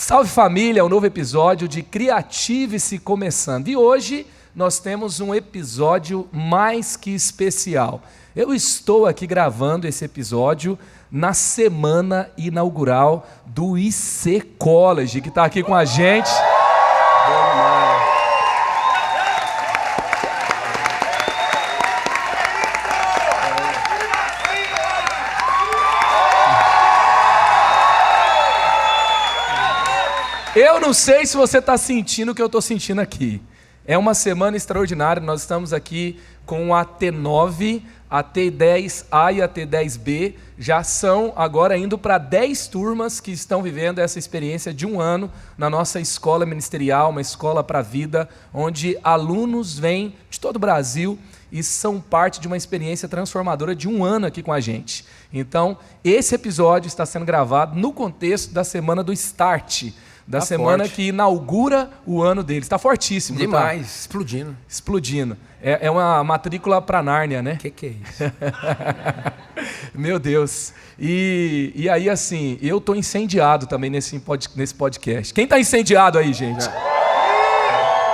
Salve família, um novo episódio de Criative-se começando. E hoje nós temos um episódio mais que especial. Eu estou aqui gravando esse episódio na semana inaugural do IC College, que está aqui com a gente. Eu não sei se você está sentindo o que eu estou sentindo aqui. É uma semana extraordinária, nós estamos aqui com a T9, a T10A e a T10B, já são agora indo para 10 turmas que estão vivendo essa experiência de um ano na nossa escola ministerial, uma escola para a vida, onde alunos vêm de todo o Brasil e são parte de uma experiência transformadora de um ano aqui com a gente. Então, esse episódio está sendo gravado no contexto da semana do Start, da semana forte, que inaugura o ano deles. Está fortíssimo. Demais, tá? explodindo. Explodindo. É uma matrícula para Nárnia, né? Que é isso? Meu Deus. E aí, assim, eu estou incendiado também nesse podcast. Quem está incendiado aí, gente?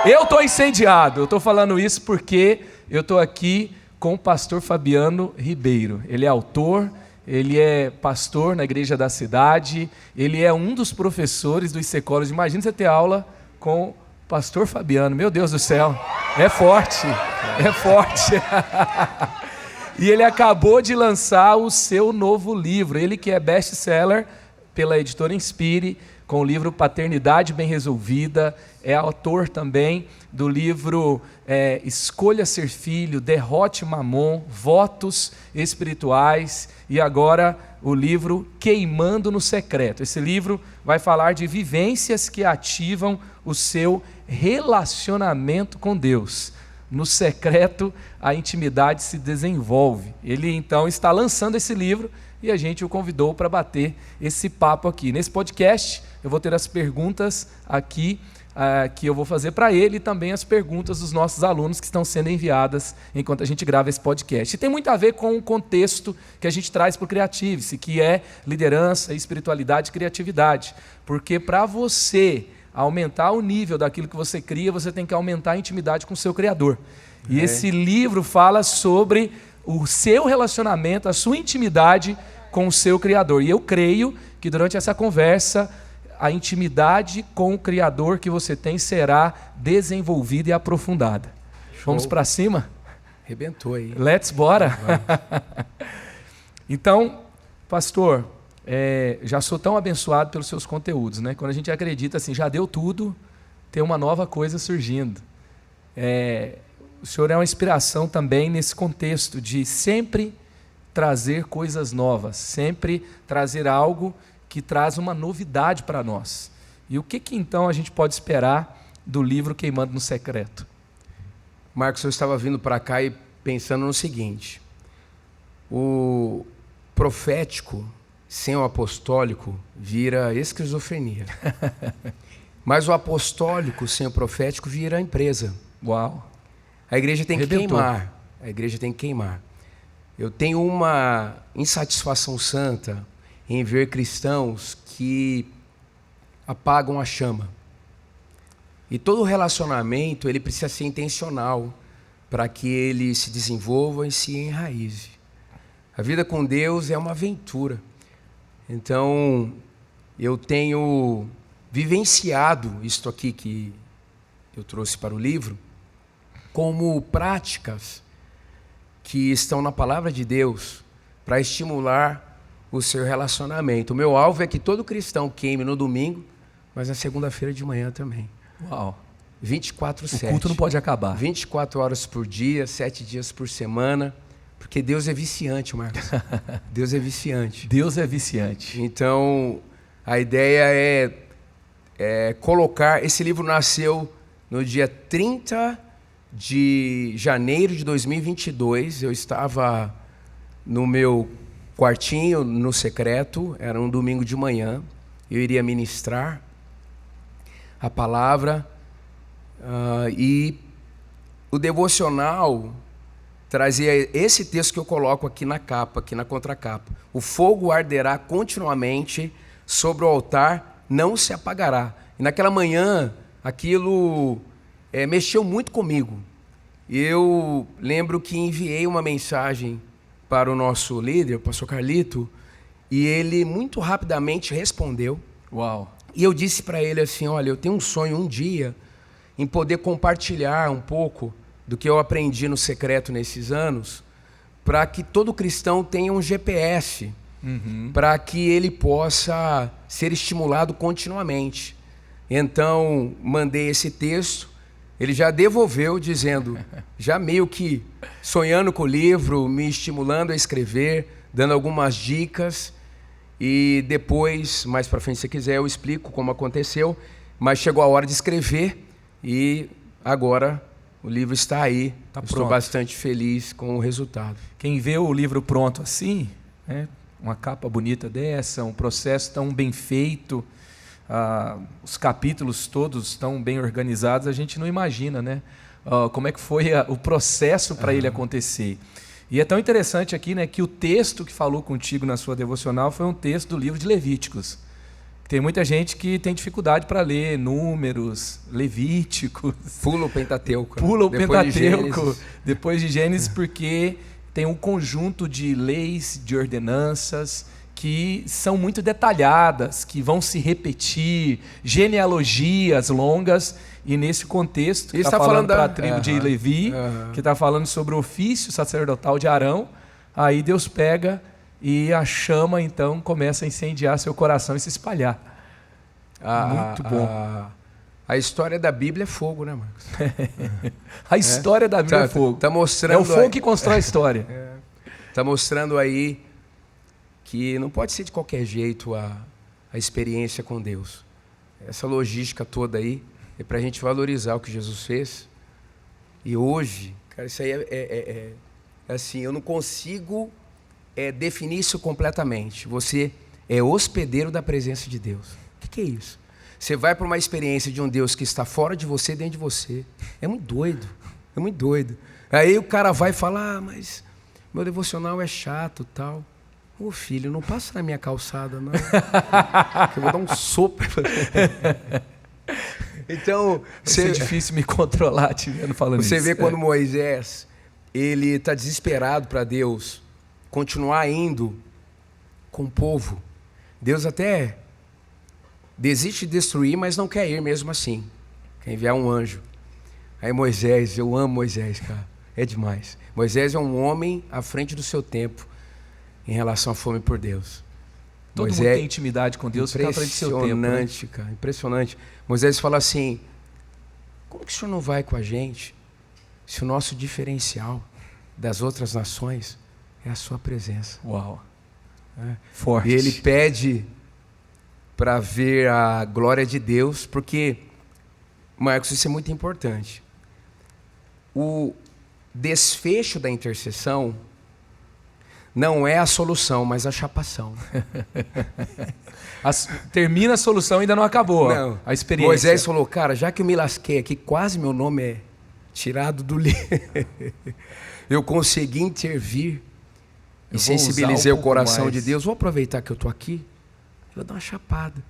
Eu estou incendiado. Eu estou falando isso porque eu estou aqui com o pastor Fabiano Ribeiro. Ele é autor, ele é pastor na igreja da cidade, ele é um dos professores do IC College. Imagina você ter aula com o pastor Fabiano, meu Deus do céu, é forte, é forte. E ele acabou de lançar o seu novo livro, ele que é best-seller pela editora Inspire, com o livro Paternidade Bem Resolvida, é autor também do livro Escolha Ser Filho, Derrote Mamon, Votos Espirituais, e agora o livro Queimando no Secreto. Esse livro vai falar de vivências que ativam o seu relacionamento com Deus. No secreto, a intimidade se desenvolve. Ele, então, está lançando esse livro e a gente o convidou para bater esse papo aqui. Nesse podcast, eu vou ter as perguntas aqui que eu vou fazer para ele e também as perguntas dos nossos alunos que estão sendo enviadas enquanto a gente grava esse podcast. E tem muito a ver com o contexto que a gente traz para o Criative-se, que é liderança, espiritualidade e criatividade. Porque para você aumentar o nível daquilo que você cria, você tem que aumentar a intimidade com o seu Criador. E esse livro fala sobre o seu relacionamento, a sua intimidade com o seu Criador. E eu creio que durante essa conversa, a intimidade com o Criador que você tem será desenvolvida e aprofundada. Show. Vamos para cima? Arrebentou aí. Let's bora! Então, pastor, já sou tão abençoado pelos seus conteúdos, né? Quando a gente acredita assim, já deu tudo, tem uma nova coisa surgindo. O senhor é uma inspiração também nesse contexto de sempre trazer coisas novas, sempre trazer algo que traz uma novidade para nós. E o que então a gente pode esperar do livro Queimando no Secreto? Marcos, eu estava vindo para cá e pensando no seguinte: o profético sem o apostólico vira esquizofrenia. Mas o apostólico sem o profético vira empresa. Uau! A igreja tem que queimar. A igreja tem que queimar. Eu tenho uma insatisfação santa em ver cristãos que apagam a chama. E todo relacionamento ele precisa ser intencional para que ele se desenvolva e se enraize. A vida com Deus é uma aventura. Então, eu tenho vivenciado isto aqui que eu trouxe para o livro como práticas que estão na palavra de Deus para estimular o seu relacionamento. O meu alvo é que todo cristão queime no domingo, mas na segunda-feira de manhã também. Uau! 24/7. O culto não pode acabar. 24 horas por dia, 7 dias por semana, porque Deus é viciante, Marcos. Deus é viciante. Deus é viciante. Então, a ideia é colocar... Esse livro nasceu no dia 30 de janeiro de 2022. Eu estava no meu quartinho, no secreto, era um domingo de manhã, eu iria ministrar a palavra e o devocional trazia esse texto que eu coloco aqui na capa, aqui na contracapa. O fogo arderá continuamente sobre o altar não se apagará. E naquela manhã, aquilo mexeu muito comigo. Eu lembro que enviei uma mensagem para o nosso líder, o pastor Carlito, e ele muito rapidamente respondeu. Uau! E eu disse para ele assim, olha, eu tenho um sonho um dia em poder compartilhar um pouco do que eu aprendi no secreto nesses anos, para que todo cristão tenha um GPS, para que ele possa ser estimulado continuamente. Então, mandei esse texto, ele já devolveu dizendo, já meio que sonhando com o livro, me estimulando a escrever, dando algumas dicas, e depois, mais para frente se quiser, eu explico como aconteceu, mas chegou a hora de escrever e agora o livro está aí. Estou bastante feliz com o resultado. Quem vê o livro pronto assim, né, uma capa bonita dessa, um processo tão bem feito, os capítulos todos tão bem organizados, a gente não imagina, né? Como é que foi o processo para ele acontecer. E é tão interessante aqui, né, que o texto que falou contigo na sua devocional foi um texto do livro de Levíticos. Tem muita gente que tem dificuldade para ler Números, Levíticos. Pula o Pentateuco. Pula o Pentateuco depois de Gênesis, porque tem um conjunto de leis, de ordenanças que são muito detalhadas, que vão se repetir, genealogias longas. E nesse contexto, está falando para a tribo de Levi, que está falando sobre o ofício sacerdotal de Arão, aí Deus pega e a chama, então, começa a incendiar seu coração e se espalhar. Muito bom. A história da Bíblia é fogo, né, Marcos? A história da Bíblia é fogo. Tá mostrando é o fogo que constrói a história. Está mostrando aí que não pode ser de qualquer jeito a experiência com Deus. Essa logística toda aí é para a gente valorizar o que Jesus fez. E hoje, cara, isso aí é assim, eu não consigo definir isso completamente. Você é hospedeiro da presença de Deus. O que é isso? Você vai para uma experiência de um Deus que está fora de você, dentro de você. É muito doido. É muito doido. Aí o cara vai falar, mas meu devocional é chato, tal. Ô filho, não passa na minha calçada, não. Que eu vou dar um sopro. Então, é difícil me controlar te vendo falando isso. Você vê quando Moisés, ele está desesperado para Deus continuar indo com o povo. Deus até desiste de destruir, mas não quer ir mesmo assim. Quer enviar um anjo. Aí Moisés, eu amo Moisés, cara. É demais. Moisés é um homem à frente do seu tempo em relação à fome por Deus. Todo mundo tem intimidade com Deus, fica à frente do seu tempo. Impressionante, cara, impressionante. Moisés fala assim, como que o senhor não vai com a gente se o nosso diferencial das outras nações é a sua presença? Uau. Forte. E ele pede para ver a glória de Deus, porque, Marcos, isso é muito importante. O desfecho da intercessão não é a solução, mas a chapação. Termina a solução e ainda não acabou. Não. A experiência. Moisés falou, cara, já que eu me lasquei aqui, quase meu nome é tirado do livro. Eu consegui intervir e sensibilizei o coração de Deus. Vou aproveitar que eu estou aqui, eu vou dar uma chapada.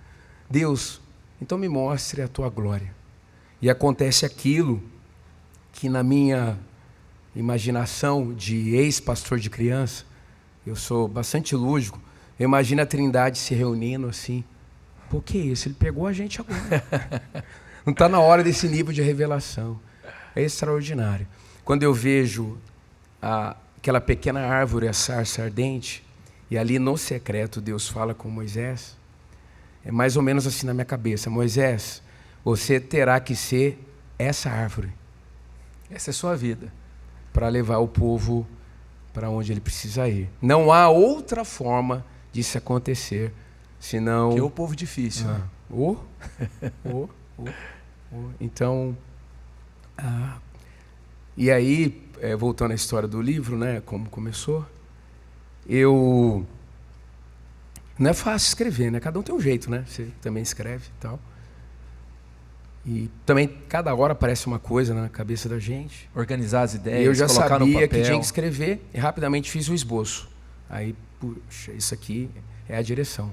Deus, então me mostre a tua glória. E acontece aquilo que na minha imaginação de ex-pastor de criança, eu sou bastante lúdico, eu imagino a Trindade se reunindo assim. Pô, que isso? Ele pegou a gente agora. Não está na hora desse nível de revelação. É extraordinário. Quando eu vejo aquela pequena árvore, a sarça ardente, e ali no secreto Deus fala com Moisés, é mais ou menos assim na minha cabeça. Moisés, você terá que ser essa árvore. Essa é a sua vida. Para levar o povo para onde ele precisa ir. Não há outra forma disso acontecer, senão... Que é o povo difícil. Né? Então, e aí, voltando à história do livro, né, como começou, não é fácil escrever, né? Cada um tem um jeito, né? Você também escreve e tal. E também, cada hora aparece uma coisa na cabeça da gente. Organizar as ideias, eu já colocar no papel. sabia que tinha que escrever e rapidamente fiz o esboço. Aí, puxa, isso aqui é a direção.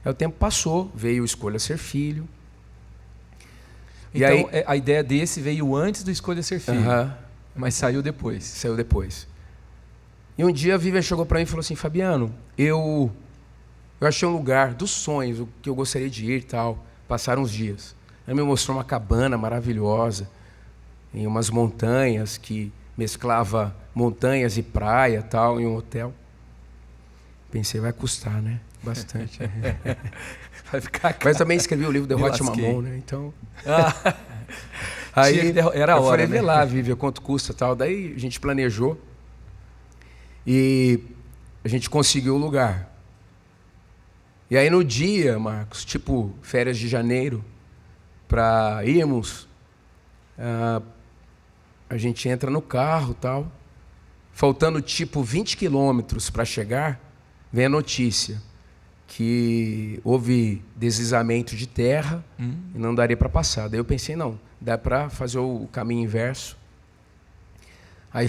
Aí o tempo passou, veio Escolha Ser Filho. Então, a ideia desse veio antes do Escolha Ser Filho, mas saiu depois. Saiu depois. E um dia a Vivian chegou para mim e falou assim, Fabiano, eu achei um lugar dos sonhos, o que eu gostaria de ir e tal. Passaram uns dias. Ela me mostrou uma cabana maravilhosa, em umas montanhas, que mesclava montanhas e praia tal, em um hotel. Pensei, vai custar, né? Bastante. Vai ficar caro. Mas também escrevi o livro Derrote Mamon, né? Então... Aí era a hora, eu falei, né? vê lá, Vivian, quanto custa e tal. Daí a gente planejou e a gente conseguiu o lugar. E aí no dia, Marcos, tipo férias de janeiro, para irmos, a gente entra no carro e tal, faltando tipo 20 quilômetros para chegar, vem a notícia que houve deslizamento de terra e não daria para passar. Daí eu pensei, não, dá para fazer o caminho inverso. Aí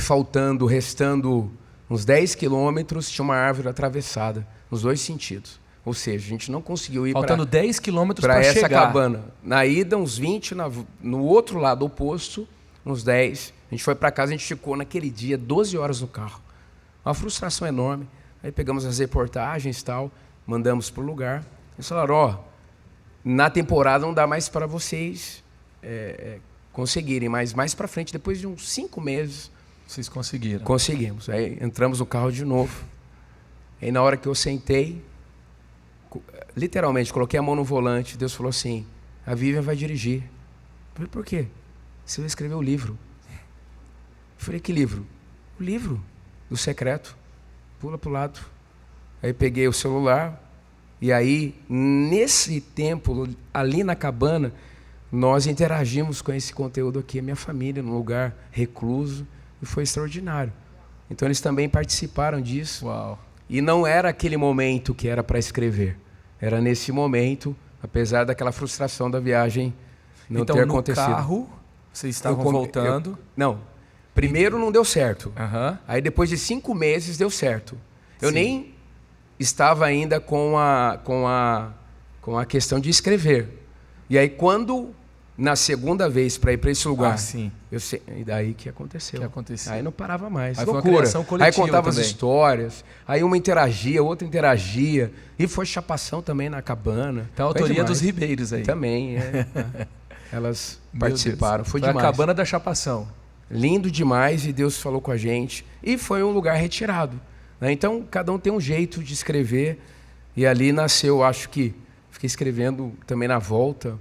restando uns 10 quilômetros, tinha uma árvore atravessada, nos dois sentidos. Ou seja, a gente não conseguiu ir faltando 10 quilômetros para essa chegar. cabana. Na ida, uns 20, no outro lado oposto, uns 10. A gente foi para casa, a gente ficou naquele dia 12 horas no carro. Uma frustração enorme. Aí pegamos as reportagens e tal, mandamos para o lugar. Eles falaram, na temporada não dá mais para vocês conseguirem, mas mais para frente, depois de uns 5 meses... Vocês conseguiram. Conseguimos. Aí entramos no carro de novo. Aí na hora que eu sentei, literalmente, coloquei a mão no volante, Deus falou assim, a Vivian vai dirigir. Eu falei, por quê? Você vai escrever o livro. Eu falei, que livro? O livro do secreto. Pula para o lado. Aí peguei o celular, e aí, nesse tempo, ali na cabana, nós interagimos com esse conteúdo aqui, a minha família, num lugar recluso, e foi extraordinário. Então eles também participaram disso. Uau. E não era aquele momento que era para escrever. Era nesse momento, apesar daquela frustração da viagem não ter acontecido. Então, no carro, vocês estavam voltando? Não. Primeiro não deu certo. Aí depois de 5 meses deu certo. Eu nem estava ainda com a questão de escrever. E aí quando, na segunda vez, para ir para esse lugar, e daí que aconteceu. Aí não parava mais. Aí loucura. Foi uma criação coletiva. Aí contava também. As histórias, aí uma interagia, outra interagia, e foi chapação também na cabana. Então a autoria dos ribeiros aí. Também, Elas participaram, foi demais. A cabana da chapação. Lindo demais, e Deus falou com a gente. E foi um lugar retirado. Né? Então, cada um tem um jeito de escrever. E ali nasceu, acho que, fiquei escrevendo também na volta,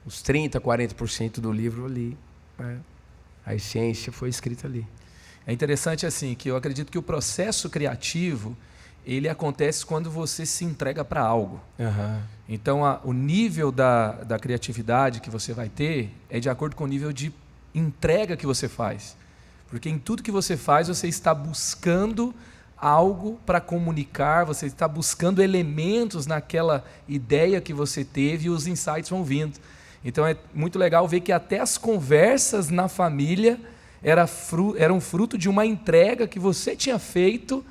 uns 30%, 40% do livro ali. Né? A essência foi escrita ali. É interessante assim, que eu acredito que o processo criativo, ele acontece quando você se entrega para algo. Então, o nível da criatividade que você vai ter é de acordo com o nível de entrega que você faz. Porque em tudo que você faz, você está buscando algo para comunicar, você está buscando elementos naquela ideia que você teve e os insights vão vindo. Então é muito legal ver que até as conversas na família eram fruto de uma entrega que você tinha feito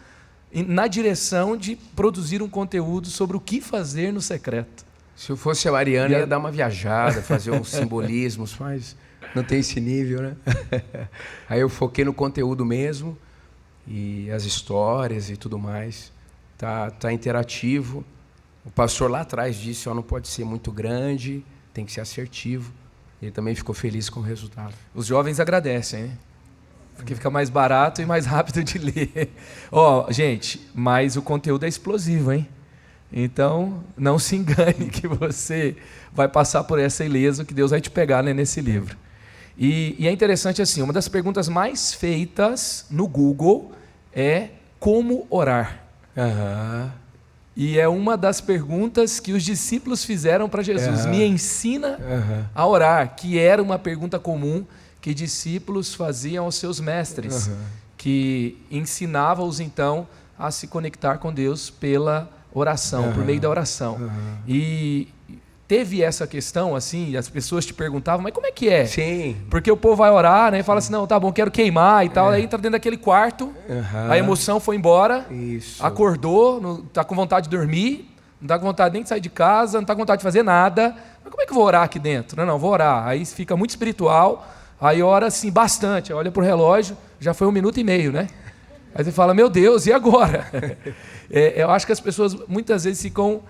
na direção de produzir um conteúdo sobre o que fazer no secreto. Se eu fosse a Mariana, ia dar uma viajada, fazer uns simbolismos, mas não tem esse nível, né? Aí eu foquei no conteúdo mesmo, e as histórias e tudo mais. Tá interativo. O pastor lá atrás disse, não pode ser muito grande, tem que ser assertivo. Ele também ficou feliz com o resultado. Os jovens agradecem, né? Porque fica mais barato e mais rápido de ler. Gente, mas o conteúdo é explosivo, hein? Então, não se engane que você vai passar por essa ileso, que Deus vai te pegar, né, nesse livro. E é interessante assim, uma das perguntas mais feitas no Google é como orar. E é uma das perguntas que os discípulos fizeram para Jesus. Me ensina a orar, que era uma pergunta comum que discípulos faziam aos seus mestres, que ensinava-os então a se conectar com Deus pela oração, por meio da oração. E teve essa questão, assim, as pessoas te perguntavam, mas como é que é? Sim. Porque o povo vai orar, né? E fala assim, não, tá bom, quero queimar e tal. Aí entra dentro daquele quarto, a emoção foi embora, acordou, tá com vontade de dormir, não está com vontade nem de sair de casa, não está com vontade de fazer nada. Mas como é que eu vou orar aqui dentro? Não, vou orar. Aí fica muito espiritual, aí ora assim bastante, olha para o relógio, já foi 1 minuto e meio, né? Aí você fala, meu Deus, e agora? Eu acho que as pessoas muitas vezes ficam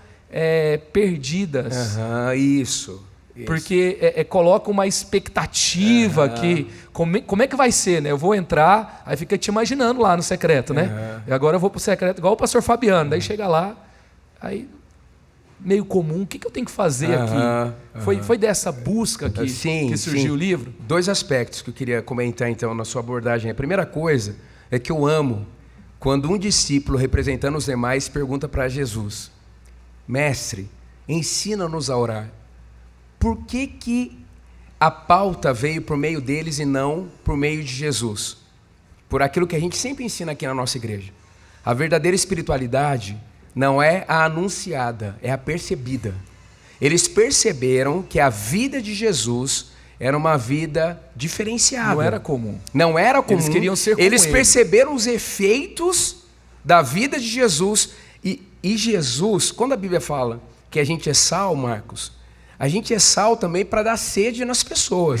perdidas. Isso. Porque coloca uma expectativa que... Como é que vai ser, né? Eu vou entrar, aí fica te imaginando lá no secreto, né? E agora eu vou para o secreto, igual o pastor Fabiano. Daí chega lá, aí... meio comum, o que eu tenho que fazer aqui? Foi dessa busca que surgiu o livro? 2 aspectos que eu queria comentar, então, na sua abordagem. A primeira coisa é que eu amo quando um discípulo, representando os demais, pergunta para Jesus: Mestre, ensina-nos a orar. Por que a pauta veio por meio deles e não por meio de Jesus? Por aquilo que a gente sempre ensina aqui na nossa igreja. A verdadeira espiritualidade não é a anunciada, é a percebida. Eles perceberam que a vida de Jesus era uma vida diferenciada. Não era comum. Não era comum. Eles queriam ser como Eles perceberam os efeitos da vida de Jesus. E Jesus, quando a Bíblia fala que a gente é sal, Marcos, a gente é sal também para dar sede nas pessoas.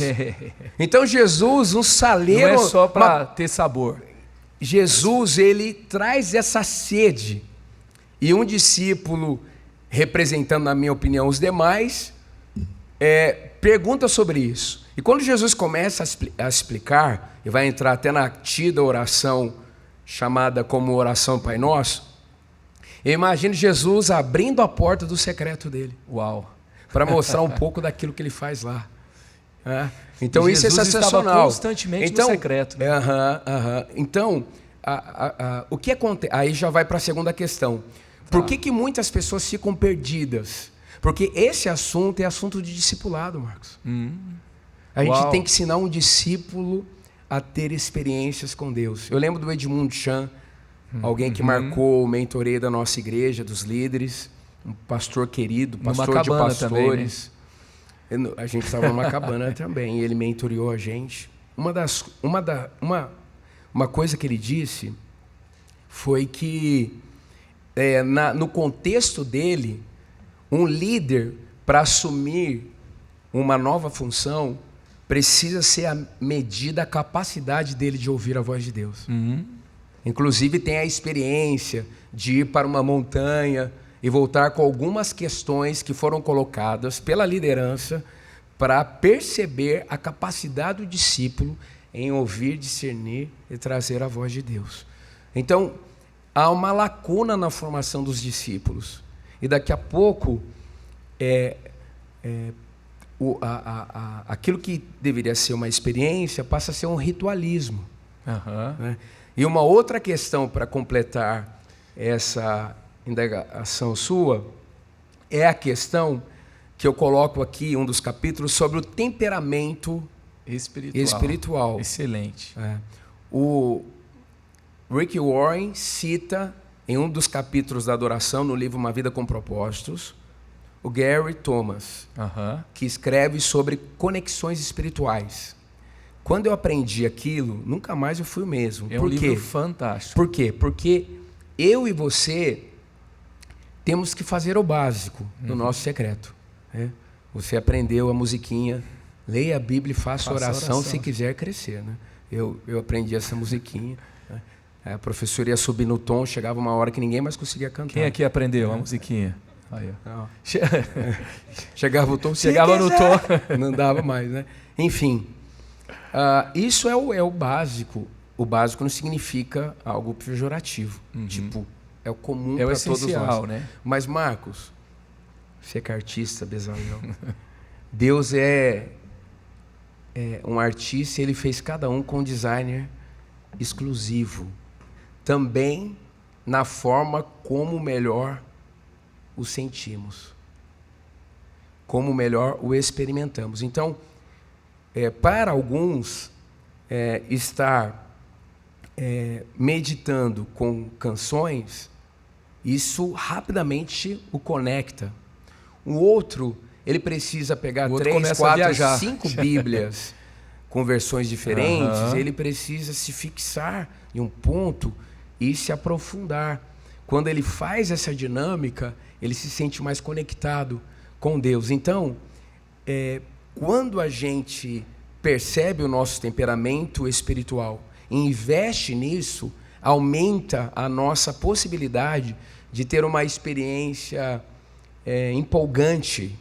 Então Jesus, um saleiro... Não é só para ter sabor. Jesus, ele traz essa sede. E um discípulo, representando, na minha opinião, os demais, pergunta sobre isso. E quando Jesus começa a explicar, e vai entrar até na tida oração, chamada como oração Pai Nosso, eu imagino Jesus abrindo a porta do secreto dele. Uau! Para mostrar um pouco daquilo que ele faz lá. Então isso é sensacional. Estava constantemente no secreto. Né? Então, o que acontece? Aí já vai para a segunda questão. Por que muitas pessoas ficam perdidas? Porque esse assunto é assunto de discipulado, Marcos. A gente tem que ensinar um discípulo a ter experiências com Deus. Eu lembro do Edmundo Chan, alguém que marcou o mentoreio da nossa igreja, dos líderes, um pastor querido, pastor de pastores. Também, né? A gente estava numa cabana também, e ele mentoreou a gente. Uma coisa que ele disse foi que no contexto dele, um líder, para assumir uma nova função, precisa ser medida a capacidade dele de ouvir a voz de Deus. Inclusive tem a experiência de ir para uma montanha e voltar com algumas questões que foram colocadas pela liderança para perceber a capacidade do discípulo em ouvir, discernir e trazer a voz de Deus. Então, há uma lacuna na formação dos discípulos. E daqui a pouco, aquilo que deveria ser uma experiência passa a ser um ritualismo. Né? E uma outra questão para completar essa indagação sua é a questão que eu coloco aqui, um dos capítulos, sobre o temperamento espiritual. Excelente. O Rick Warren cita, em um dos capítulos da adoração, no livro Uma Vida com Propósitos, o Gary Thomas, que escreve sobre conexões espirituais. Quando eu aprendi aquilo, nunca mais eu fui o mesmo. É um livro fantástico. Por quê? Porque eu e você temos que fazer o básico do nosso secreto. Né? Você aprendeu a musiquinha, leia a Bíblia e faça oração se quiser crescer. Né? Eu aprendi essa musiquinha. Né? A professora ia subir no tom, chegava uma hora que ninguém mais conseguia cantar. Quem aqui aprendeu a musiquinha? Aí, chegava o tom, chegava no tom. Não dava mais, né? Enfim, isso é o básico. O básico não significa algo pejorativo. Tipo, é o comum para todos nós. Né? Mas, Marcos, você que é artista, Bezalel, Deus é um artista e ele fez cada um com um designer exclusivo. Também na forma como melhor o sentimos, como melhor o experimentamos. Então, para alguns, estar meditando com canções, isso rapidamente o conecta. O outro, ele precisa pegar 3, 4, 5 Bíblias com versões diferentes, ele precisa se fixar em um ponto e se aprofundar. Quando ele faz essa dinâmica, ele se sente mais conectado com Deus. Então, quando a gente percebe o nosso temperamento espiritual e investe nisso, aumenta a nossa possibilidade de ter uma experiência empolgante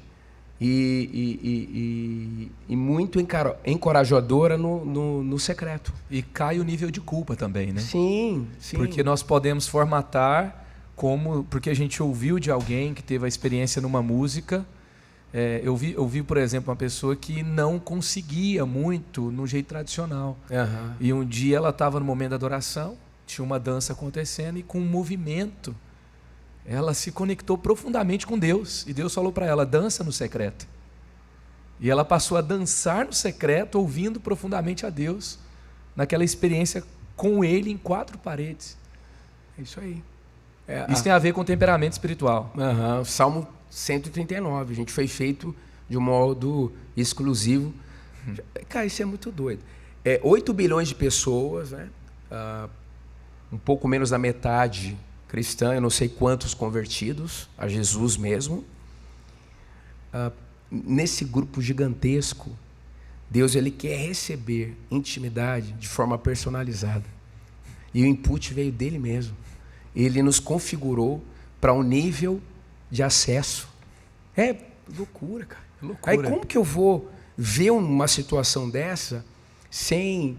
e muito encorajadora no secreto. E cai o nível de culpa também, né? Sim, sim. Porque nós podemos formatar porque a gente ouviu de alguém que teve a experiência numa música. Eu vi, por exemplo, uma pessoa que não conseguia muito no jeito tradicional. Uhum. E um dia ela estava no momento da adoração, tinha uma dança acontecendo e com um movimento ela se conectou profundamente com Deus. E Deus falou para ela, dança no secreto. E ela passou a dançar no secreto, ouvindo profundamente a Deus, naquela experiência com Ele em 4 paredes. É isso aí. Isso tem a ver com temperamento espiritual. Uhum. Salmo 139, a gente foi feito de um modo exclusivo. Cara, isso é muito doido. 8 bilhões de pessoas, né? Um pouco menos da metade cristã, eu não sei quantos convertidos a Jesus mesmo. Nesse grupo gigantesco, Deus ele quer receber intimidade de forma personalizada. E o input veio dele mesmo. Ele nos configurou para um nível de acesso. É loucura, cara. Loucura. Aí como que eu vou ver uma situação dessa sem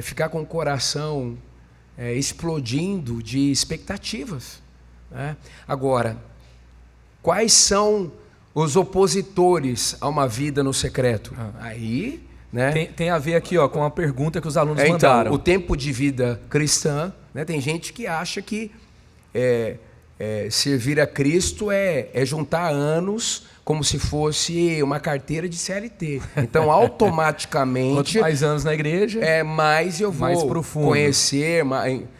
ficar com o coração explodindo de expectativas, né? Agora, quais são os opositores a uma vida no secreto? Aí, né? Tem a ver aqui, ó, com a pergunta que os alunos mandaram. Então, o tempo de vida cristã, né? Tem gente que acha que servir a Cristo é juntar anos como se fosse uma carteira de CLT. Então, automaticamente... Quanto mais anos na igreja, mais eu vou mais profundo. Conhecer.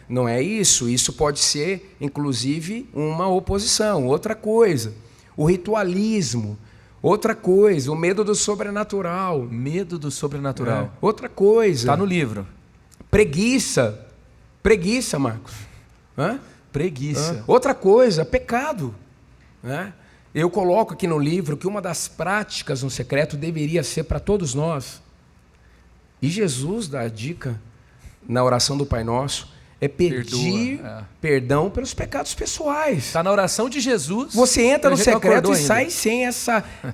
Não é isso. Isso pode ser, inclusive, uma oposição. Outra coisa, o ritualismo. Outra coisa, o medo do sobrenatural. Medo do sobrenatural. Outra coisa. Está no livro. Preguiça. Preguiça, Marcos. Preguiça. Outra coisa, pecado. Eu coloco aqui no livro que uma das práticas no secreto deveria ser para todos nós. E Jesus dá a dica na oração do Pai Nosso, pedir perdão pelos pecados pessoais. Está na oração de Jesus. Você entra no secreto e sai sem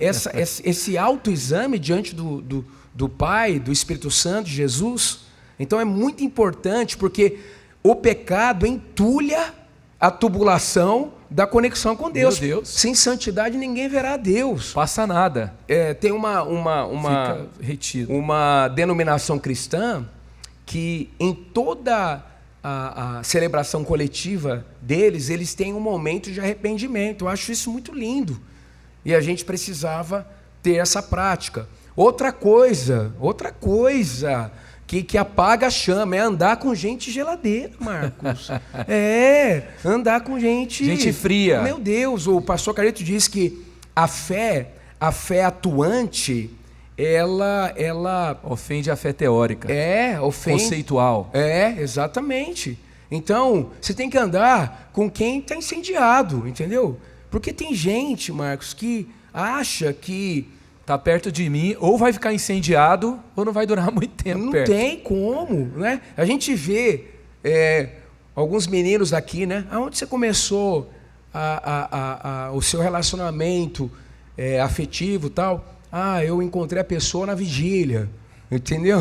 esse autoexame diante do Pai, do Espírito Santo, de Jesus. Então é muito importante porque o pecado entulha a tubulação da conexão com Deus. Meu Deus. Sem santidade ninguém verá a Deus. Passa nada. Tem Fica retido. Uma denominação cristã que em toda a celebração coletiva deles, eles têm um momento de arrependimento. Eu acho isso muito lindo. E a gente precisava ter essa prática. Outra coisa que apaga a chama é andar com gente geladeira, Marcos. Andar com gente fria. Meu Deus, o pastor Carito diz que a fé atuante, ela ofende a fé teórica. Ofende. Conceitual. Exatamente. Então, você tem que andar com quem está incendiado, entendeu? Porque tem gente, Marcos, que acha que está perto de mim, ou vai ficar incendiado, ou não vai durar muito tempo não perto. Não tem como, né? A gente vê alguns meninos daqui, né? Aonde você começou o seu relacionamento afetivo e tal? Eu encontrei a pessoa na vigília, entendeu?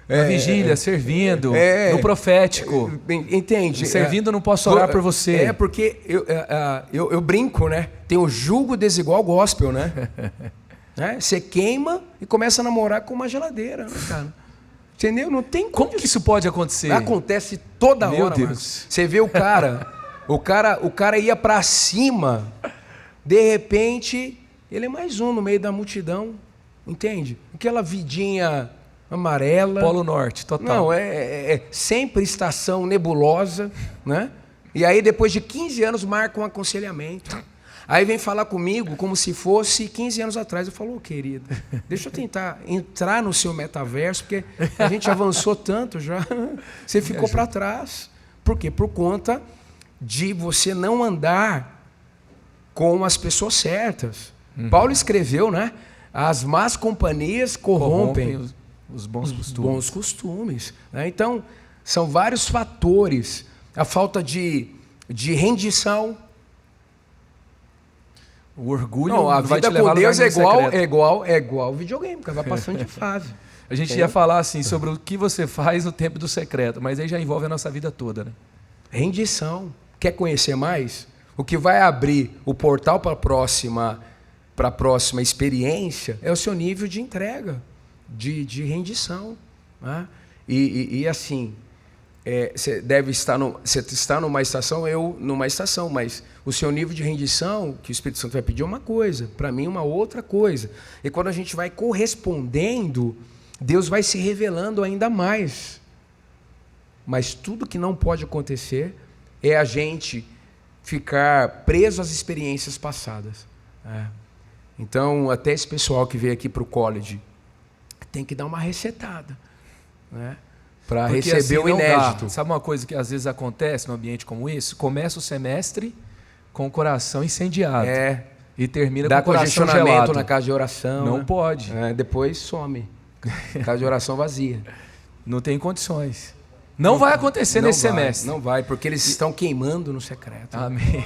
Na vigília, servindo, no profético. Entende? Servindo, não posso orar por você. Porque eu brinco, né? Tem o julgo desigual gospel, né? Você queima e começa a namorar com uma geladeira, né, cara? Entendeu? Não tem como que isso pode acontecer? Acontece toda Meu hora, Deus. Marcos. Você vê o cara ia para cima, de repente, ele é mais um no meio da multidão, entende? Aquela vidinha amarela. Polo Norte, total. Não, sempre estação nebulosa, né? E aí, depois de 15 anos, marca um aconselhamento. Aí vem falar comigo como se fosse 15 anos atrás. Eu falo, querido, deixa eu tentar entrar no seu metaverso, porque a gente avançou tanto já. Você ficou para trás. Por quê? Por conta de você não andar com as pessoas certas. Paulo escreveu, né? As más companhias corrompem os bons costumes. Bons costumes, né? Então, são vários fatores. A falta de rendição. O orgulho não, a vai vida te levar com Deus é igual videogame, porque vai passando de fase. A gente ia falar assim sobre o que você faz no tempo do secreto, mas aí já envolve a nossa vida toda, né? Rendição. Quer conhecer mais? O que vai abrir o portal para a próxima experiência é o seu nível de entrega, de rendição. Né? E assim, você deve estar você está numa estação, eu numa estação, mas o seu nível de rendição, que o Espírito Santo vai pedir, é uma coisa, para mim uma outra coisa. E quando a gente vai correspondendo, Deus vai se revelando ainda mais. Mas tudo que não pode acontecer é a gente ficar preso às experiências passadas. Então, até esse pessoal que veio aqui para o college tem que dar uma resetada, né? Para receber assim, o inédito. Sabe uma coisa que às vezes acontece num ambiente como esse? Começa o semestre com o coração incendiado. E termina com o coração gelado. Na casa de oração. Não pode. Depois some. Casa de oração vazia. Não tem condições. Não vai acontecer nesse semestre. Não vai, porque eles estão queimando no secreto. Amém.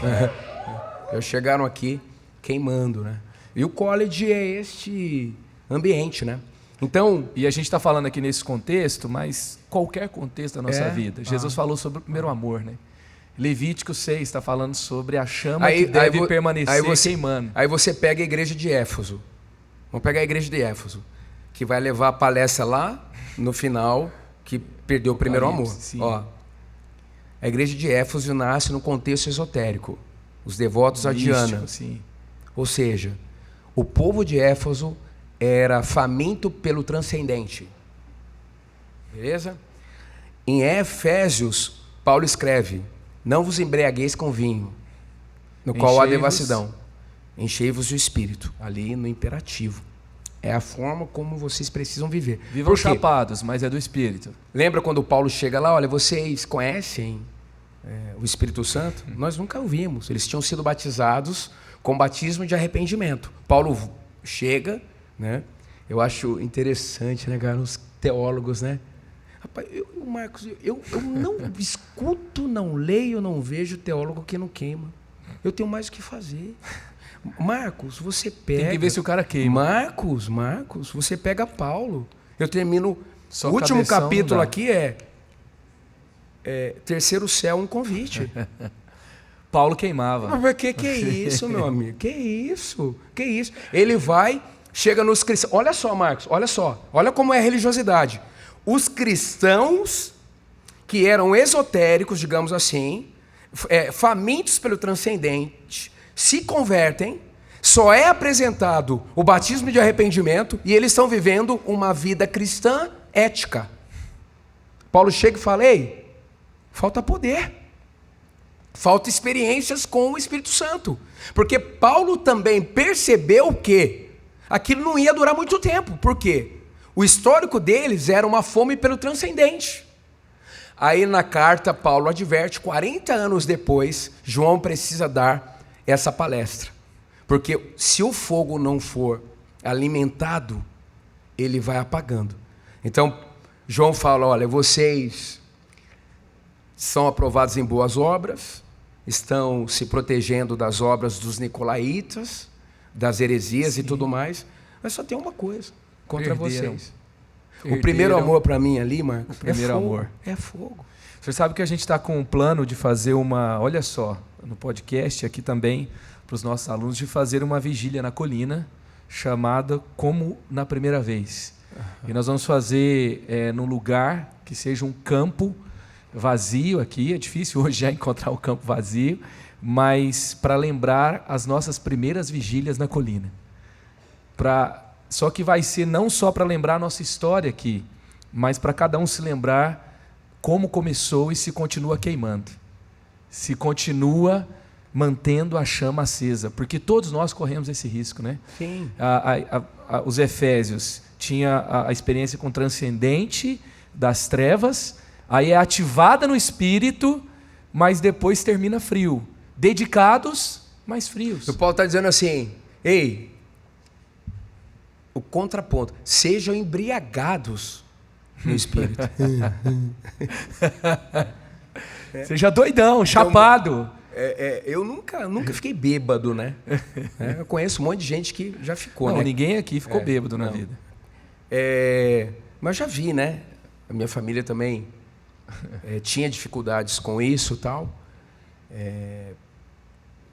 Eles chegaram aqui queimando, né? E o college é este ambiente, né? Então, e a gente está falando aqui nesse contexto, mas qualquer contexto da nossa vida. Jesus falou sobre o primeiro amor, né? Levítico 6 está falando sobre a chama que deve permanecer queimando. Aí você pega a igreja de Éfeso. Vamos pegar a igreja de Éfeso, que vai levar a palestra lá no final, que perdeu o primeiro amor. Ó, a igreja de Éfeso nasce no contexto esotérico. Os devotos a Diana. Sim. Ou seja, o povo de Éfeso era faminto pelo transcendente. Beleza? Em Efésios, Paulo escreve: não vos embriagueis com vinho, no qual há devassidão. Enchei-vos do Espírito. Ali no imperativo. É a forma como vocês precisam viver. Vivam chapados, mas é do Espírito. Lembra quando Paulo chega lá? Olha, vocês conhecem o Espírito Santo? Nós nunca ouvimos. Eles tinham sido batizados com batismo de arrependimento. Paulo chega, né? Eu acho interessante, né, cara? Os teólogos, né? Rapaz, Marcos, eu não escuto, não leio, não vejo teólogo que não queima. Eu tenho mais o que fazer. Marcos, você pega... Tem que ver se o cara queima. Marcos, você pega Paulo. Eu termino... O último capítulo aqui é Terceiro Céu, um convite. Paulo queimava. Mas que é isso, meu amigo? Que isso? Ele vai, chega nos cristãos. Olha só, Marcos, olha só. Olha como é a religiosidade. Os cristãos que eram esotéricos, digamos assim, famintos pelo transcendente, se convertem, só é apresentado o batismo de arrependimento e eles estão vivendo uma vida cristã ética. Paulo chega e fala: ei, falta poder. Falta experiências com o Espírito Santo. Porque Paulo também percebeu que aquilo não ia durar muito tempo. Por quê? O histórico deles era uma fome pelo transcendente. Aí na carta Paulo adverte, 40 anos depois, João precisa dar essa palestra. Porque se o fogo não for alimentado, ele vai apagando. Então, João fala: olha, vocês são aprovados em boas obras, estão se protegendo das obras dos nicolaítas, das heresias e tudo mais, mas só tem uma coisa contra vocês. O primeiro amor para mim ali, Marcos, é fogo. Você sabe que a gente está com um plano de fazer olha só, no podcast aqui também, para os nossos alunos, de fazer uma vigília na colina, chamada Como na Primeira Vez. E nós vamos fazer num lugar que seja um campo vazio aqui. É difícil hoje já encontrar um campo vazio, mas para lembrar as nossas primeiras vigílias na colina. Só que vai ser não só para lembrar a nossa história aqui, mas para cada um se lembrar como começou e se continua queimando. Se continua mantendo a chama acesa, porque todos nós corremos esse risco, né? Sim. Os Efésios tinha a experiência com o transcendente das trevas, aí é ativada no Espírito, mas depois termina frio. Dedicados, mais frios. O Paulo está dizendo assim, ei, o contraponto, sejam embriagados no Espírito. Seja doidão, chapado. Eu nunca fiquei bêbado, né? Eu conheço um monte de gente que já ficou, não, né? Ninguém aqui ficou bêbado na vida. Mas já vi, né? A minha família também tinha dificuldades com isso e tal.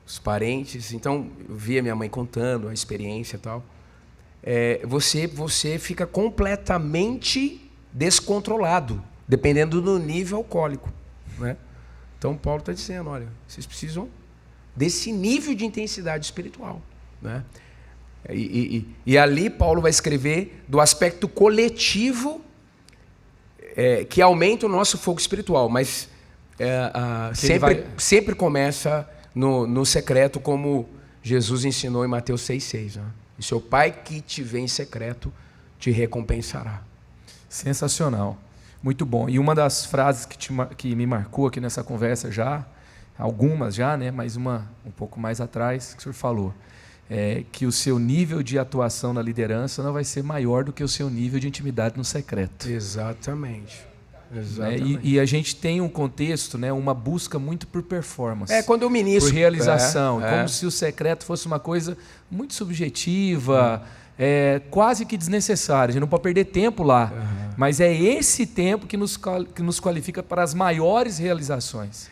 Os parentes. Então, eu via minha mãe contando a experiência e tal. Você fica completamente descontrolado, dependendo do nível alcoólico, né? Então, Paulo está dizendo, olha, vocês precisam desse nível de intensidade espiritual, né? E ali Paulo vai escrever do aspecto coletivo que aumenta o nosso fogo espiritual, mas sempre começa no secreto, como Jesus ensinou em Mateus 6,6. Né? E seu Pai que te vê em secreto te recompensará. Sensacional, muito bom. E uma das frases que me marcou aqui nessa conversa já, algumas já, né? Mas uma um pouco mais atrás, que o senhor falou, que o seu nível de atuação na liderança não vai ser maior do que o seu nível de intimidade no secreto. Exatamente. E a gente tem um contexto, né, uma busca muito por performance. Quando eu ministro. Por realização. Como se o secreto fosse uma coisa muito subjetiva, quase que desnecessária. A gente não pode perder tempo lá. Mas é esse tempo que nos qualifica para as maiores realizações.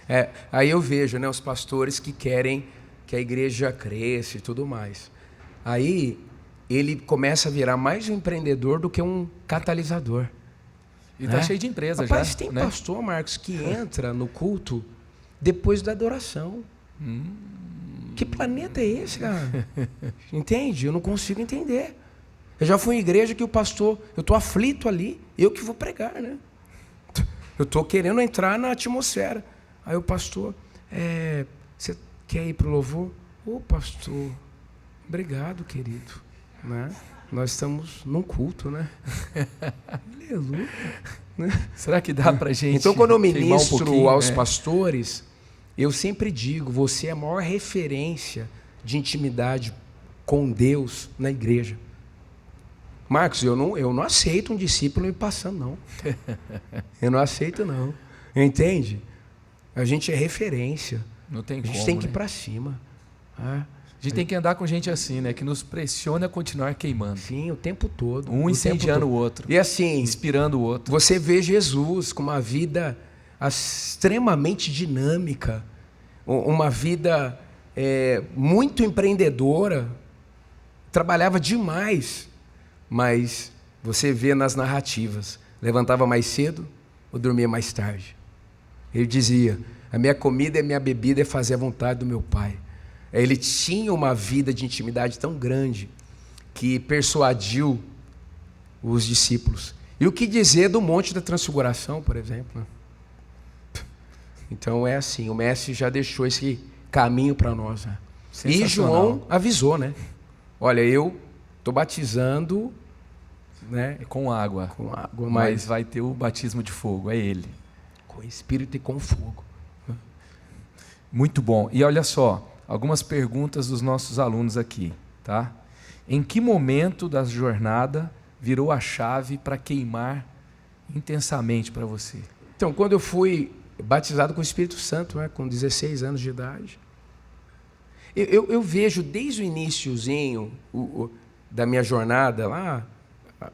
Aí eu vejo, né, os pastores que querem que a igreja cresça e tudo mais. Aí ele começa a virar mais um empreendedor do que um catalisador. E está cheio de empresa. Rapaz, já. Tem né? pastor, Marcos, que entra no culto depois da adoração. Que planeta é esse, cara? Entende? Eu não consigo entender. Eu já fui em igreja que o pastor, eu estou aflito ali, eu que vou pregar, né? Eu estou querendo entrar na atmosfera. Aí o pastor, você quer ir para o louvor? Ô, pastor, obrigado, querido. Né? Nós estamos num culto, né? Aleluia. Né? Será que dá para a gente Então, quando eu ministro um aos pastores, eu sempre digo, você é a maior referência de intimidade com Deus na igreja. Marcos, eu não aceito um discípulo me passando, não. Eu não aceito, não. Entende? A gente é referência. Não tem como, a gente tem que ir né? para cima. A gente tem que andar com gente assim, né? Que nos pressiona a continuar queimando. Sim, o tempo todo. Um incendiando o outro. E assim, inspirando o outro. Você vê Jesus com uma vida extremamente dinâmica, uma vida muito empreendedora, trabalhava demais, mas você vê nas narrativas, levantava mais cedo ou dormia mais tarde. Ele dizia, a minha comida e a minha bebida é fazer a vontade do meu Pai. Ele tinha uma vida de intimidade tão grande que persuadiu os discípulos. E o que dizer do Monte da Transfiguração, por exemplo? Então é assim, o mestre já deixou esse caminho para nós. Né? E João avisou, né? Olha, eu estou batizando, né? Com água. Com água, mas vai ter o batismo de fogo, é ele. Com Espírito e com fogo. Muito bom. E olha só, algumas perguntas dos nossos alunos aqui, tá? Em que momento da jornada virou a chave para queimar intensamente para você? Então, quando eu fui batizado com o Espírito Santo, né, com 16 anos de idade, eu vejo desde o iniciozinho da minha jornada lá,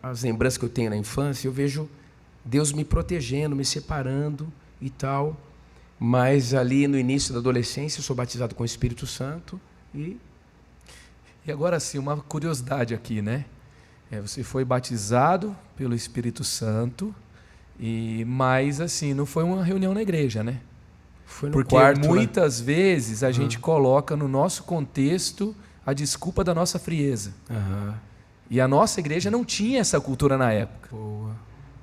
as lembranças que eu tenho na infância, eu vejo Deus me protegendo, me separando e tal. Mas ali no início da adolescência eu sou batizado com o Espírito Santo e agora sim, uma curiosidade aqui, né? Você foi batizado pelo Espírito Santo, mas assim, não foi uma reunião na igreja, né? Foi no Porque quarto, muitas vezes a gente coloca no nosso contexto a desculpa da nossa frieza. E a nossa igreja não tinha essa cultura na época. Boa.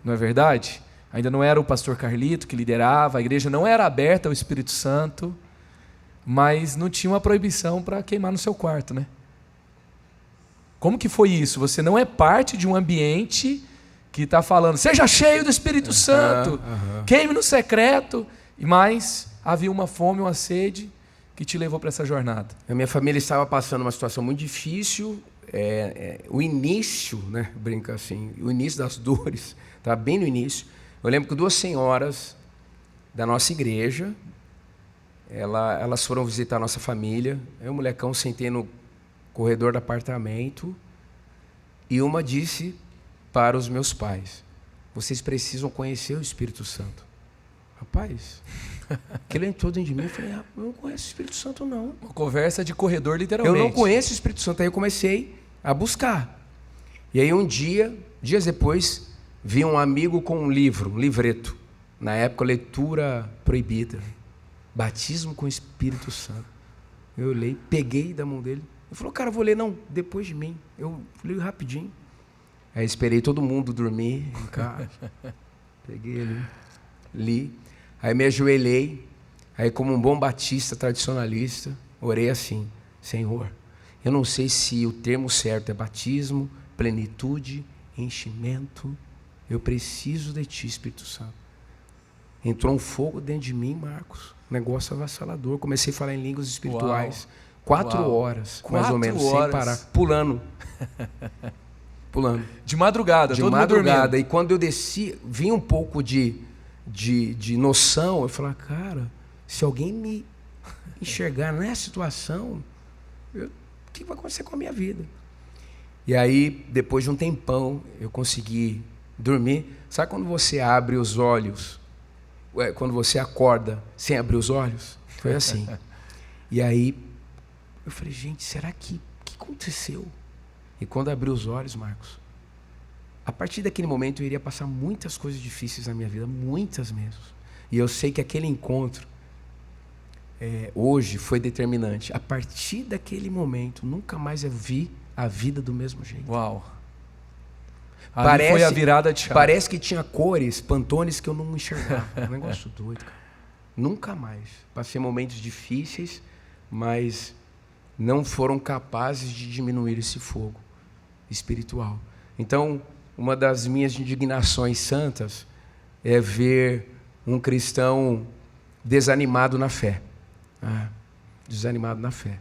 Não é verdade? Ainda não era o pastor Carlito que liderava, a igreja não era aberta ao Espírito Santo, mas não tinha uma proibição para queimar no seu quarto, né? Como que foi isso? Você não é parte de um ambiente que está falando, seja cheio do Espírito Santo, queime no secreto, mas havia uma fome, uma sede que te levou para essa jornada? A minha família estava passando uma situação muito difícil. O início, né? Brinca assim, o início das dores, estava bem no início. Eu lembro que 2 senhoras da nossa igreja, elas foram visitar a nossa família. Eu, molecão, sentei no corredor do apartamento e uma disse para os meus pais: vocês precisam conhecer o Espírito Santo. Rapaz, aquilo entrou dentro de mim. Eu falei: eu não conheço o Espírito Santo, não. Uma conversa de corredor, literalmente. Eu não conheço o Espírito Santo. Aí eu comecei a buscar. E aí dias depois, vi um amigo com um livreto. Na época, leitura proibida. Batismo com o Espírito Santo. Eu olhei, peguei da mão dele. Ele falou: cara, eu vou ler. Não, depois de mim. Eu li rapidinho. Aí esperei todo mundo dormir em casa. Peguei ali, li. Aí me ajoelhei. Aí, como um bom batista tradicionalista, orei assim: Senhor, eu não sei se o termo certo é batismo, plenitude, enchimento. Eu preciso de Ti, Espírito Santo. Entrou um fogo dentro de mim, Marcos. Negócio avassalador. Comecei a falar em línguas espirituais. 4 horas, mais ou menos, sem parar. Pulando. De madrugada, de todo madrugada. mundo dormindo. E quando eu desci, vinha um pouco de noção. Eu falei: cara, se alguém me enxergar nessa situação, o que vai acontecer com a minha vida? E aí, depois de um tempão, eu consegui dormir. Sabe quando você abre os olhos, quando você acorda sem abrir os olhos? Foi assim. E aí, eu falei: gente, será que aconteceu? E quando abri os olhos, Marcos, a partir daquele momento eu iria passar muitas coisas difíceis na minha vida, muitas mesmo. E eu sei que aquele encontro, hoje, foi determinante. A partir daquele momento, nunca mais eu vi a vida do mesmo jeito. Uau! Ali foi a virada de chave. Parece que tinha cores, pantones que eu não enxergava. Um negócio doido, cara. Nunca mais. Passei momentos difíceis, mas não foram capazes de diminuir esse fogo espiritual. Então, uma das minhas indignações santas é ver um cristão desanimado na fé. Desanimado na fé.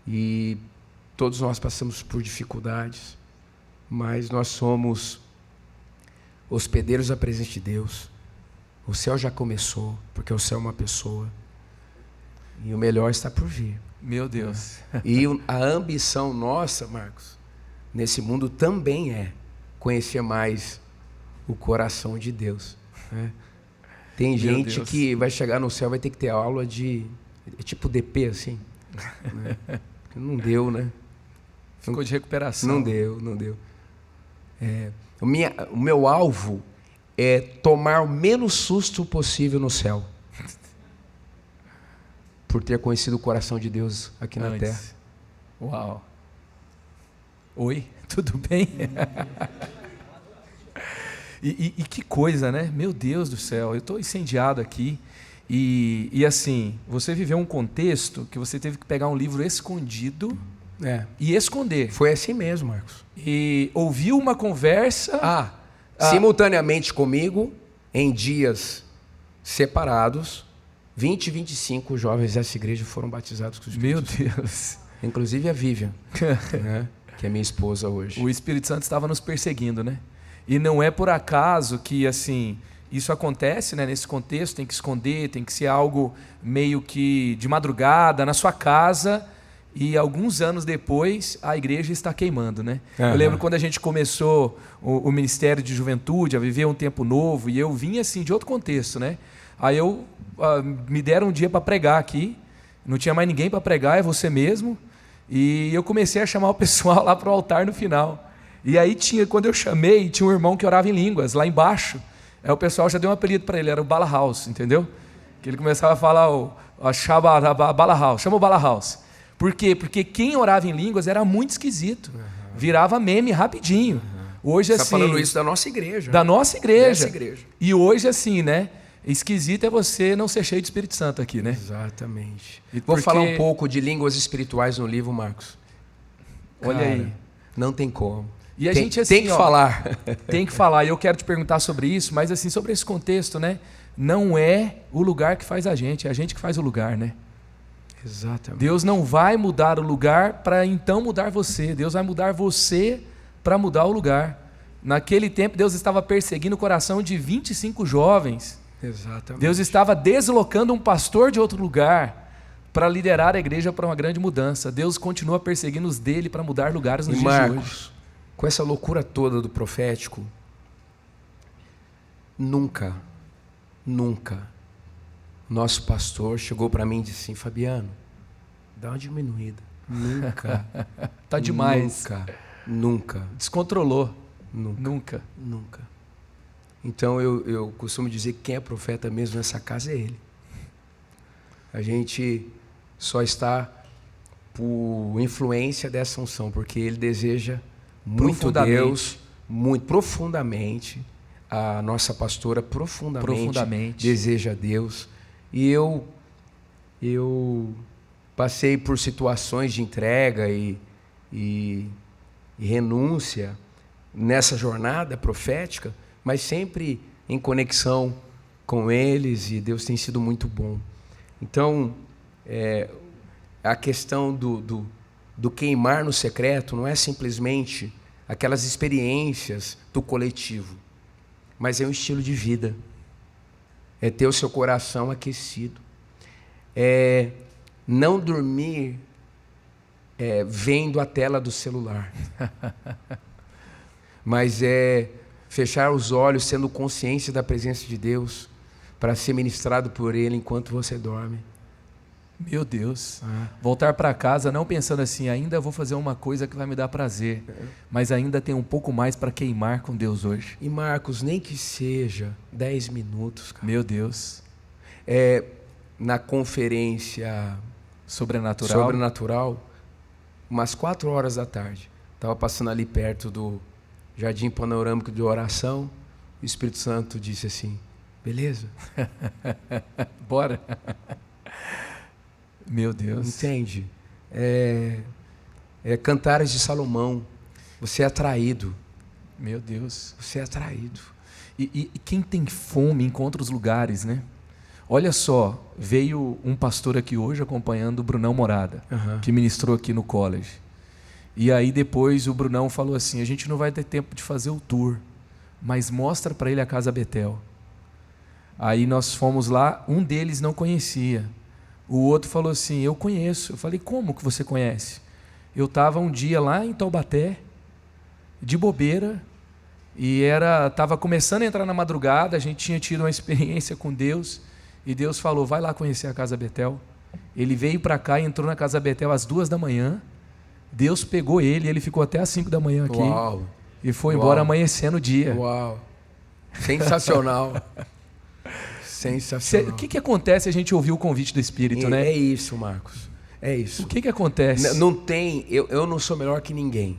E todos nós passamos por dificuldades, mas nós somos hospedeiros da presença de Deus. O céu já começou, porque o céu é uma pessoa. E o melhor está por vir. Meu Deus. E a ambição nossa, Marcos, nesse mundo também é conhecer mais o coração de Deus. Né? Tem gente que vai chegar no céu, vai ter que ter aula de... tipo DP, assim. Né? Não deu, né? Ficou de recuperação. Não deu. O meu alvo é tomar o menos susto possível no céu. Por ter conhecido o coração de Deus aqui na terra. Uau. Oi, tudo bem? E que coisa, né? Meu Deus do céu, eu estou incendiado aqui. E assim, você viveu um contexto que você teve que pegar um livro escondido e esconder. Foi assim mesmo, Marcos. E ouviu uma conversa... simultaneamente comigo, em dias separados, 20 e 25 jovens dessa igreja foram batizados com o Espírito Santo. Meu Deus. Inclusive a Vivian, né, que é minha esposa hoje. O Espírito Santo estava nos perseguindo, né? E não é por acaso que, assim, isso acontece, né? Nesse contexto, tem que esconder, tem que ser algo meio que de madrugada, na sua casa, e alguns anos depois a igreja está queimando, né? Eu lembro quando a gente começou o Ministério de Juventude, a viver um tempo novo, e eu vim assim de outro contexto, né? Aí me deram um dia para pregar aqui, não tinha mais ninguém para pregar, é você mesmo, e eu comecei a chamar o pessoal lá para o altar no final. E aí quando eu chamei, tinha um irmão que orava em línguas, lá embaixo. Aí o pessoal já deu um apelido para ele, era o Bala House, entendeu? Que ele começava a falar Bala House, chama o Bala House. Por quê? Porque quem orava em línguas era muito esquisito. Virava meme rapidinho. Hoje, Você está falando isso da nossa igreja. Da nossa igreja. Dessa igreja. E hoje, assim, né? Esquisito é você não ser cheio de Espírito Santo aqui, né? Exatamente. Vou falar um pouco de línguas espirituais no livro, Marcos. Olha aí. Não tem como. E a gente, assim, tem que falar. Tem que falar. E eu quero te perguntar sobre isso, mas assim, sobre esse contexto, né? Não é o lugar que faz a gente, é a gente que faz o lugar, né? Exatamente. Deus não vai mudar o lugar para então mudar você. Deus vai mudar você para mudar o lugar. Naquele tempo, Deus estava perseguindo o coração de 25 jovens. Exatamente. Deus estava deslocando um pastor de outro lugar para liderar a igreja para uma grande mudança. Deus continua perseguindo os dele para mudar lugares nos dias de hoje. Com essa loucura toda do profético, nunca, nosso pastor chegou para mim e disse assim: Fabiano, dá uma diminuída. Nunca. Tá demais. Nunca. Descontrolou. Nunca. Então eu costumo dizer que quem é profeta mesmo nessa casa é ele. A gente só está por influência dessa unção, porque ele deseja muito Deus, muito profundamente. A nossa pastora profundamente deseja Deus. E eu passei por situações de entrega e renúncia nessa jornada profética, mas sempre em conexão com eles, e Deus tem sido muito bom. Então, a questão do queimar no secreto não é simplesmente aquelas experiências do coletivo, mas é um estilo de vida. É ter o seu coração aquecido. É não dormir vendo a tela do celular. Mas é fechar os olhos, tendo consciência da presença de Deus, para ser ministrado por Ele enquanto você dorme. Meu Deus. Voltar para casa não pensando assim, ainda vou fazer uma coisa que vai me dar prazer, mas ainda tem um pouco mais para queimar com Deus hoje. E Marcos, nem que seja 10 minutos, cara. Meu Deus. Na conferência sobrenatural, umas 4 horas da tarde, estava passando ali perto do Jardim Panorâmico de Oração, o Espírito Santo disse assim: beleza? Bora. Meu Deus. Entende? Cantares de Salomão. Você é atraído. Meu Deus. Você é atraído. E quem tem fome encontra os lugares, né? Olha só, veio um pastor aqui hoje acompanhando o Brunão Morada, que ministrou aqui no college. E aí depois o Brunão falou assim: a gente não vai ter tempo de fazer o tour, mas mostra para ele a Casa Betel. Aí nós fomos lá, um deles não conhecia. O outro falou assim: eu conheço. Eu falei: como que você conhece? Eu estava um dia lá em Taubaté, de bobeira, e estava começando a entrar na madrugada, a gente tinha tido uma experiência com Deus, e Deus falou: vai lá conhecer a Casa Betel. Ele veio para cá e entrou na Casa Betel às 2h. Deus pegou ele ficou até às 5h aqui. Uau. E foi embora amanhecendo o dia. Uau! Sensacional. Sensacional. O que acontece se a gente ouvir o convite do Espírito, né? É isso, Marcos. É isso. O que acontece? Não tem, eu não sou melhor que ninguém.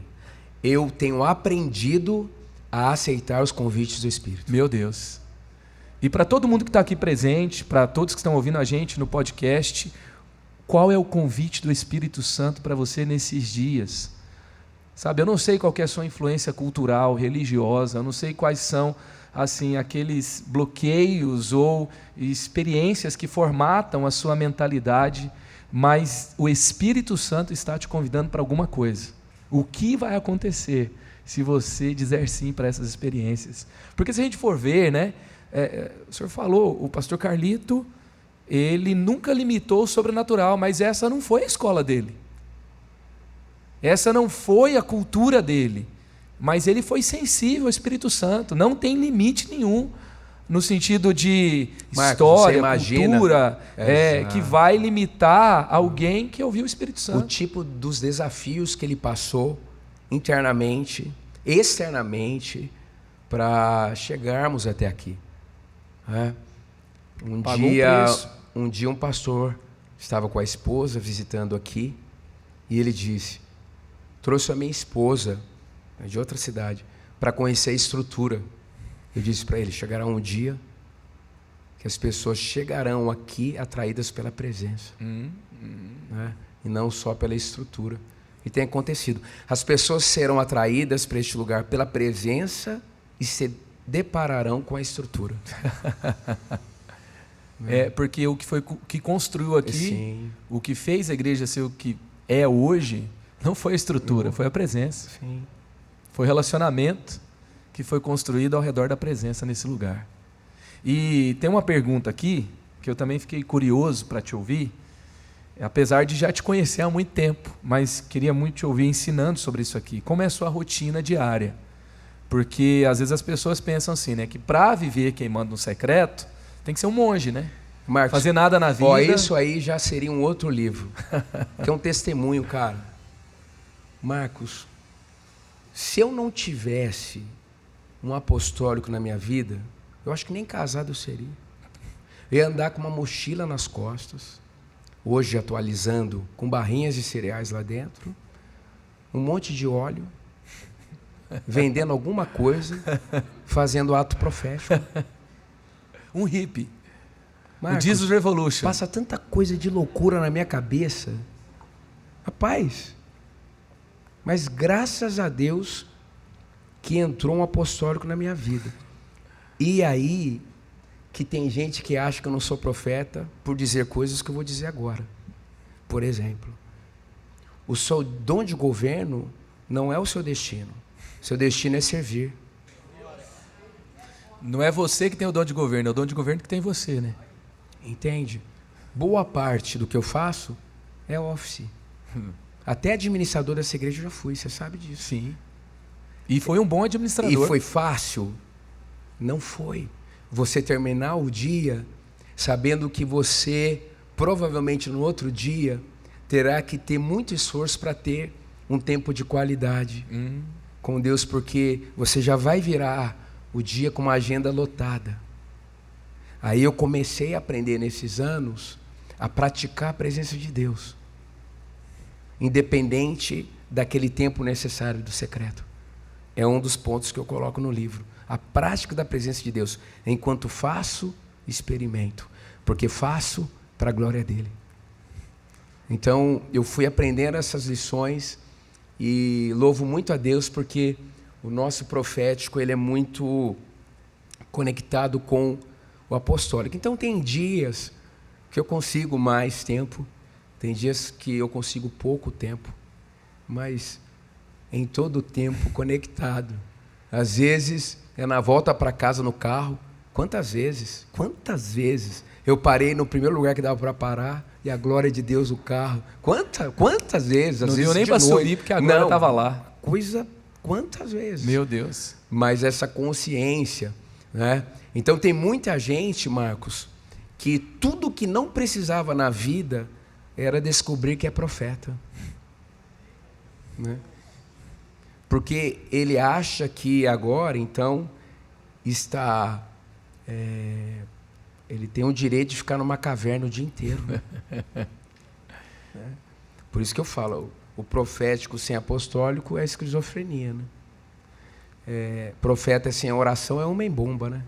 Eu tenho aprendido a aceitar os convites do Espírito. Meu Deus. E para todo mundo que está aqui presente, para todos que estão ouvindo a gente no podcast, qual é o convite do Espírito Santo para você nesses dias? Sabe, eu não sei qual que é a sua influência cultural, religiosa, eu não sei quais são assim aqueles bloqueios ou experiências que formatam a sua mentalidade, mas o Espírito Santo está te convidando para alguma coisa. O que vai acontecer se você dizer sim para essas experiências? Porque se a gente for ver, né, o senhor falou, o pastor Carlito, ele nunca limitou o sobrenatural, mas essa não foi a escola dele. Essa não foi a cultura dele. Mas ele foi sensível ao Espírito Santo. Não tem limite nenhum no sentido de história, cultura, que vai limitar alguém que ouviu o Espírito Santo. O tipo dos desafios que ele passou internamente, externamente, para chegarmos até aqui. Um dia um pastor estava com a esposa visitando aqui e ele disse: trouxe a minha esposa de outra cidade para conhecer a estrutura. Eu disse para ele: chegará um dia que as pessoas chegarão aqui atraídas pela presença, né? E não só pela estrutura. E tem acontecido. As pessoas serão atraídas para este lugar pela presença e se depararão com a estrutura. Porque o que construiu aqui, o que fez a igreja ser o que é hoje, não foi a estrutura, foi a presença. Sim. Foi o relacionamento que foi construído ao redor da presença nesse lugar. E tem uma pergunta aqui, que eu também fiquei curioso para te ouvir, apesar de já te conhecer há muito tempo, mas queria muito te ouvir ensinando sobre isso aqui. Como é a sua rotina diária? Porque às vezes as pessoas pensam assim, né, que para viver queimando no secreto, tem que ser um monge, né? Marcos, fazer nada na vida. Isso aí já seria um outro livro, que é um testemunho, cara. Marcos, se eu não tivesse um apostólico na minha vida, eu acho que nem casado eu seria. Eu ia andar com uma mochila nas costas, hoje atualizando, com barrinhas de cereais lá dentro, um monte de óleo, vendendo alguma coisa, fazendo ato profético. Um hippie. Marcos, o Jesus Revolution. Passa tanta coisa de loucura na minha cabeça. Rapaz, mas graças a Deus que entrou um apostólico na minha vida. E aí que tem gente que acha que eu não sou profeta por dizer coisas que eu vou dizer agora. Por exemplo, o seu dom de governo não é o seu destino. Seu destino é servir. Não é você que tem o dom de governo, é o dom de governo que tem você, né? Entende? Boa parte do que eu faço é office. Até administrador dessa igreja eu já fui, você sabe disso. Sim. E foi um bom administrador. E foi fácil? Não foi. Você terminar o dia sabendo que você, provavelmente no outro dia, terá que ter muito esforço para ter um tempo de qualidade com Deus, porque você já vai virar o dia com uma agenda lotada. Aí eu comecei a aprender nesses anos a praticar a presença de Deus, independente daquele tempo necessário do secreto. É um dos pontos que eu coloco no livro. A prática da presença de Deus. Enquanto faço, experimento. Porque faço para a glória dele. Então, eu fui aprendendo essas lições e louvo muito a Deus porque o nosso profético ele é muito conectado com o apostólico. Então, tem dias que eu consigo mais tempo, tem dias que eu consigo pouco tempo, mas em todo o tempo conectado. Às vezes é na volta para casa no carro. Quantas vezes eu parei no primeiro lugar que dava para parar e a glória de Deus o carro. Quantas vezes? Às não vezes deu nem para subir porque a glória estava lá. Quantas vezes? Meu Deus. Mas essa consciência, né? Então tem muita gente, Marcos, que tudo que não precisava na vida era descobrir que é profeta, né? Porque ele acha que agora, então, está... ele tem o direito de ficar numa caverna o dia inteiro. Né? Por isso que eu falo, o profético sem apostólico é esquizofrenia. Né? Profeta sem oração é homem-bomba. Né?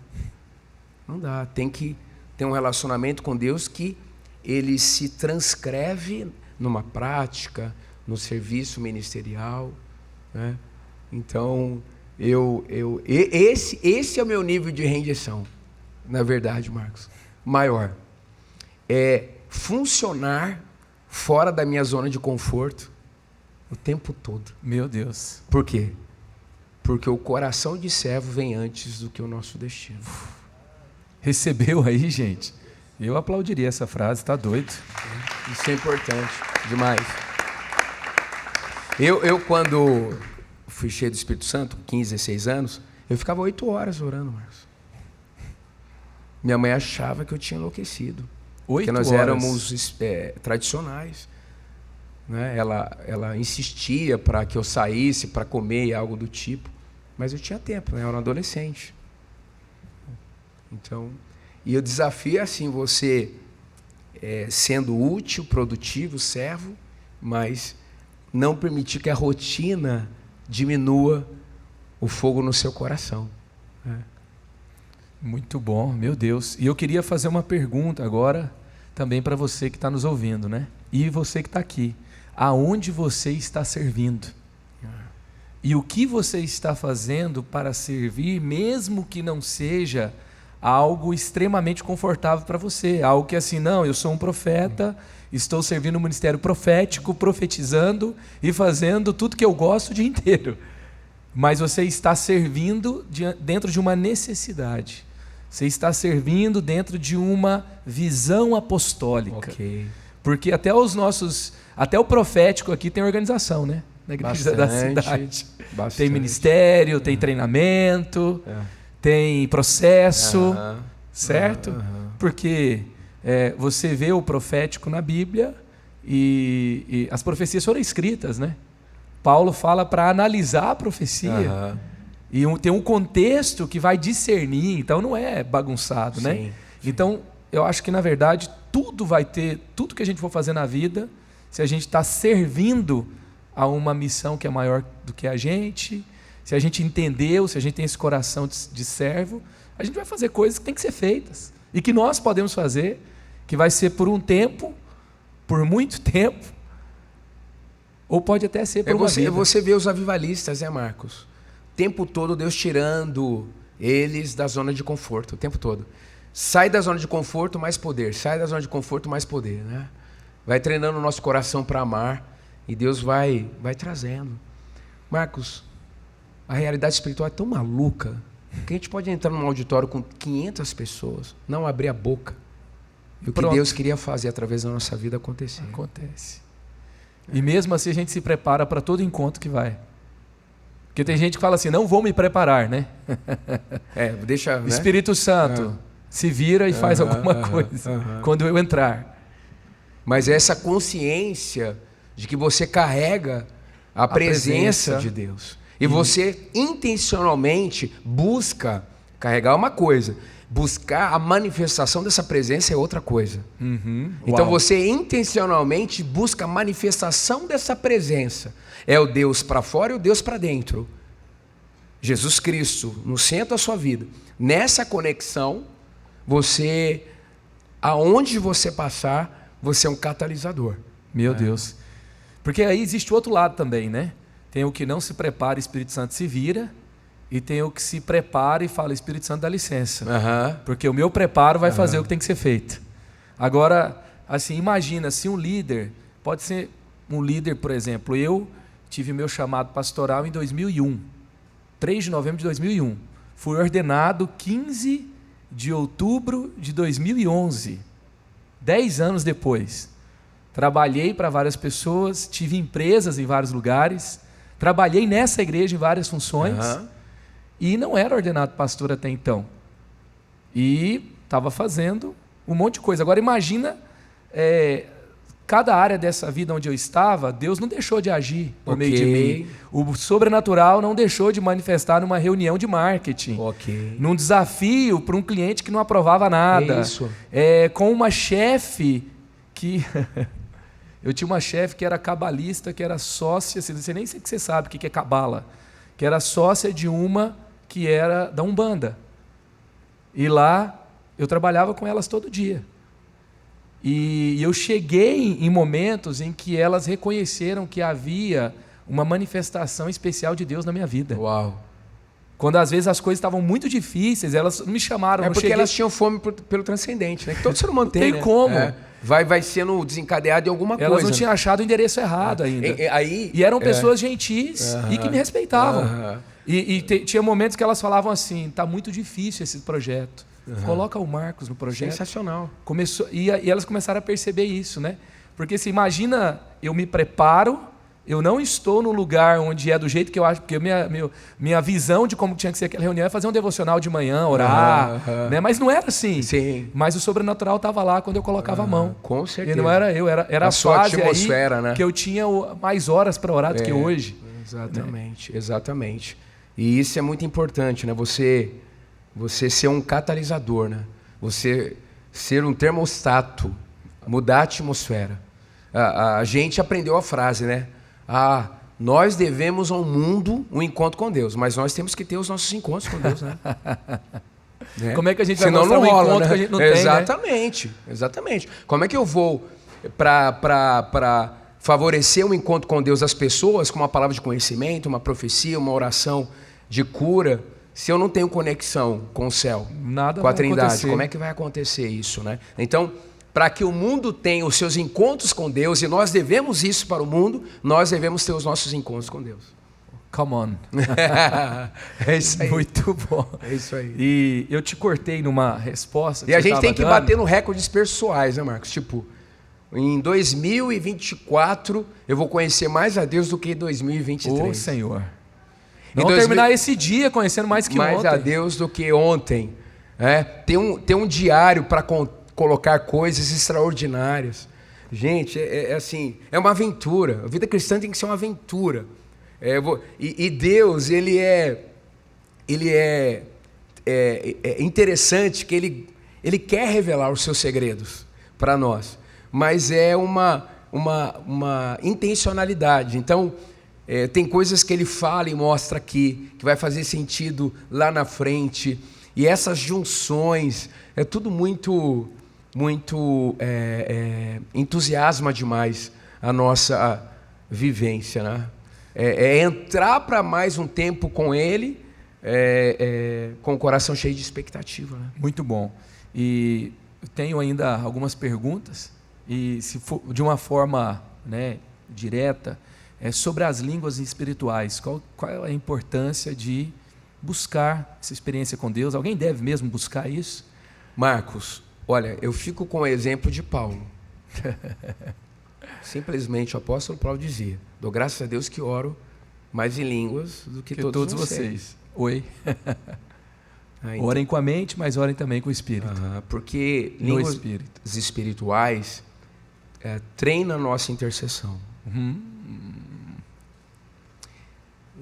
Não dá, tem que ter um relacionamento com Deus que ele se transcreve numa prática, no serviço ministerial. Né? Então, esse é o meu nível de rendição, na verdade, Marcos. Maior. É funcionar fora da minha zona de conforto o tempo todo. Meu Deus. Por quê? Porque o coração de servo vem antes do que o nosso destino. Recebeu aí, gente? Eu aplaudiria essa frase, tá doido? Isso é importante, demais. Eu quando fui cheio do Espírito Santo, com 15, 16 anos, eu ficava 8 horas orando, Marcos. Minha mãe achava que eu tinha enlouquecido. 8 porque nós éramos tradicionais. Né? Ela insistia para que eu saísse para comer algo do tipo. Mas eu tinha tempo, né? Eu era um adolescente. Então, e o desafio é assim, você sendo útil, produtivo, servo, mas não permitir que a rotina diminua o fogo no seu coração. Né? Muito bom, meu Deus. E eu queria fazer uma pergunta agora também para você que está nos ouvindo, né? E você que está aqui. Aonde você está servindo? E o que você está fazendo para servir, mesmo que não seja algo extremamente confortável para você. Algo que assim, não, eu sou um profeta, estou servindo o ministério profético, profetizando e fazendo tudo que eu gosto o dia inteiro. Mas você está servindo dentro de uma necessidade. Você está servindo dentro de uma visão apostólica. Okay. Porque até o profético aqui tem organização, né? Na igreja da cidade. Bastante. Tem ministério, tem treinamento, tem processo, certo? Porque você vê o profético na Bíblia e as profecias foram escritas, né? Paulo fala para analisar a profecia. E tem um contexto que vai discernir, então não é bagunçado, né? Sim. Então, eu acho que, na verdade, tudo que a gente for fazer na vida, se a gente está servindo a uma missão que é maior do que a gente, se a gente entendeu, se a gente tem esse coração de servo, a gente vai fazer coisas que tem que ser feitas. E que nós podemos fazer, que vai ser por um tempo, por muito tempo, ou pode até ser por uma vida. Você vê os avivalistas, né, Marcos? O tempo todo Deus tirando eles da zona de conforto, o tempo todo. Sai da zona de conforto, mais poder. Sai da zona de conforto, mais poder, né? Vai treinando o nosso coração para amar e Deus vai trazendo. Marcos, a realidade espiritual é tão maluca que a gente pode entrar num auditório com 500 pessoas, não abrir a boca. E o que Deus queria fazer através da nossa vida acontecer. Acontece. E mesmo assim a gente se prepara para todo encontro que vai. Porque tem gente que fala assim, não vou me preparar, né? Deixa... O Espírito Santo se vira e faz alguma coisa quando eu entrar. Mas essa consciência de que você carrega a presença de Deus. E você intencionalmente busca carregar uma coisa. Buscar a manifestação dessa presença é outra coisa. Então você intencionalmente busca a manifestação dessa presença. É o Deus para fora e o Deus para dentro. Jesus Cristo no centro da sua vida. Nessa conexão, aonde você passar, você é um catalisador. Meu Deus. Porque aí existe o outro lado também, né? Tem o que não se prepara, o Espírito Santo se vira. E tem o que se prepara e fala, Espírito Santo dá licença. Porque o meu preparo vai fazer o que tem que ser feito. Agora, assim, imagina se um líder, pode ser um líder, por exemplo, eu tive meu chamado pastoral em 2001, 3 de novembro de 2001. Fui ordenado 15 de outubro de 2011, 10 anos depois. Trabalhei para várias pessoas, tive empresas em vários lugares, trabalhei nessa igreja em várias funções. E não era ordenado pastor até então. E estava fazendo um monte de coisa. Agora imagina, cada área dessa vida onde eu estava, Deus não deixou de agir por meio de mim. O sobrenatural não deixou de manifestar numa reunião de marketing. Num desafio para um cliente que não aprovava nada. Com uma chefe que... Eu tinha uma chefe que era cabalista, que era sócia, você nem sei que você sabe o que é cabala, que era sócia de uma que era da Umbanda. E lá eu trabalhava com elas todo dia. E eu cheguei em momentos em que elas reconheceram que havia uma manifestação especial de Deus na minha vida. Quando às vezes as coisas estavam muito difíceis, elas me chamaram. Porque elas tinham fome pelo transcendente, né? Que todo ser humano tem, né? Como. Vai sendo desencadeado em alguma coisa. Elas não tinham achado o endereço errado ainda. E eram pessoas gentis e que me respeitavam. E tinha momentos que elas falavam assim, está muito difícil esse projeto. Coloca o Marcos no projeto. Sensacional. E elas começaram a perceber isso, né? Porque se imagina, eu me preparo, eu não estou no lugar onde é do jeito que eu acho, porque minha visão de como tinha que ser aquela reunião é fazer um devocional de manhã, orar, né? Mas não era assim. Sim. Mas o sobrenatural estava lá quando eu colocava a mão. Com certeza. E não era eu, era a sua fase atmosfera, aí, né? Que eu tinha mais horas para orar do que hoje. Exatamente. E isso é muito importante, né? Você ser um catalisador, né? Você ser um termostato, mudar a atmosfera. A gente aprendeu a frase, né? Nós devemos ao mundo um encontro com Deus, mas nós temos que ter os nossos encontros com Deus, né? Como é que a gente vai mostrar um encontro, né? Que a gente não tem, Exatamente. Como é que eu vou para favorecer o encontro com Deus das pessoas com uma palavra de conhecimento, uma profecia, uma oração de cura, se eu não tenho conexão com o céu, Nada com a vai Trindade, acontecer. como é que vai acontecer isso, né? Então, para que o mundo tenha os seus encontros com Deus, e nós devemos isso para o mundo, nós devemos ter os nossos encontros com Deus. Come on. É isso aí. Muito bom. É isso aí. E eu te cortei numa resposta. E a gente tem que dando. bater no recordes pessoais, né, Marcos? Tipo, em 2024 eu vou conhecer mais a Deus do que em 2023. Ô, Senhor. Em Vamos terminar esse dia conhecendo mais que mais ontem. a Deus do que ontem. Ter um diário para colocar coisas extraordinárias. Gente, assim, é uma aventura. A vida cristã tem que ser uma aventura. E Deus, ele é interessante que ele quer revelar os seus segredos para nós, mas é uma intencionalidade. Então, tem coisas que ele fala e mostra aqui, que vai fazer sentido lá na frente, e essas junções, é tudo muito entusiasma demais a nossa vivência, né? Entrar para mais um tempo com ele, com o coração cheio de expectativa, né? Muito bom. E eu tenho ainda algumas perguntas, e se for de uma forma, né, direta, sobre as línguas espirituais. Qual é a importância de buscar essa experiência com Deus? Alguém deve mesmo buscar isso? Marcos, olha, eu fico com o exemplo de Paulo. Simplesmente o apóstolo Paulo dizia: dou graças a Deus que oro mais em línguas do que todos vocês. Oi. Então, orem com a mente, mas orem também com o Espírito. Porque No línguas Espírito. espirituais treinam a nossa intercessão.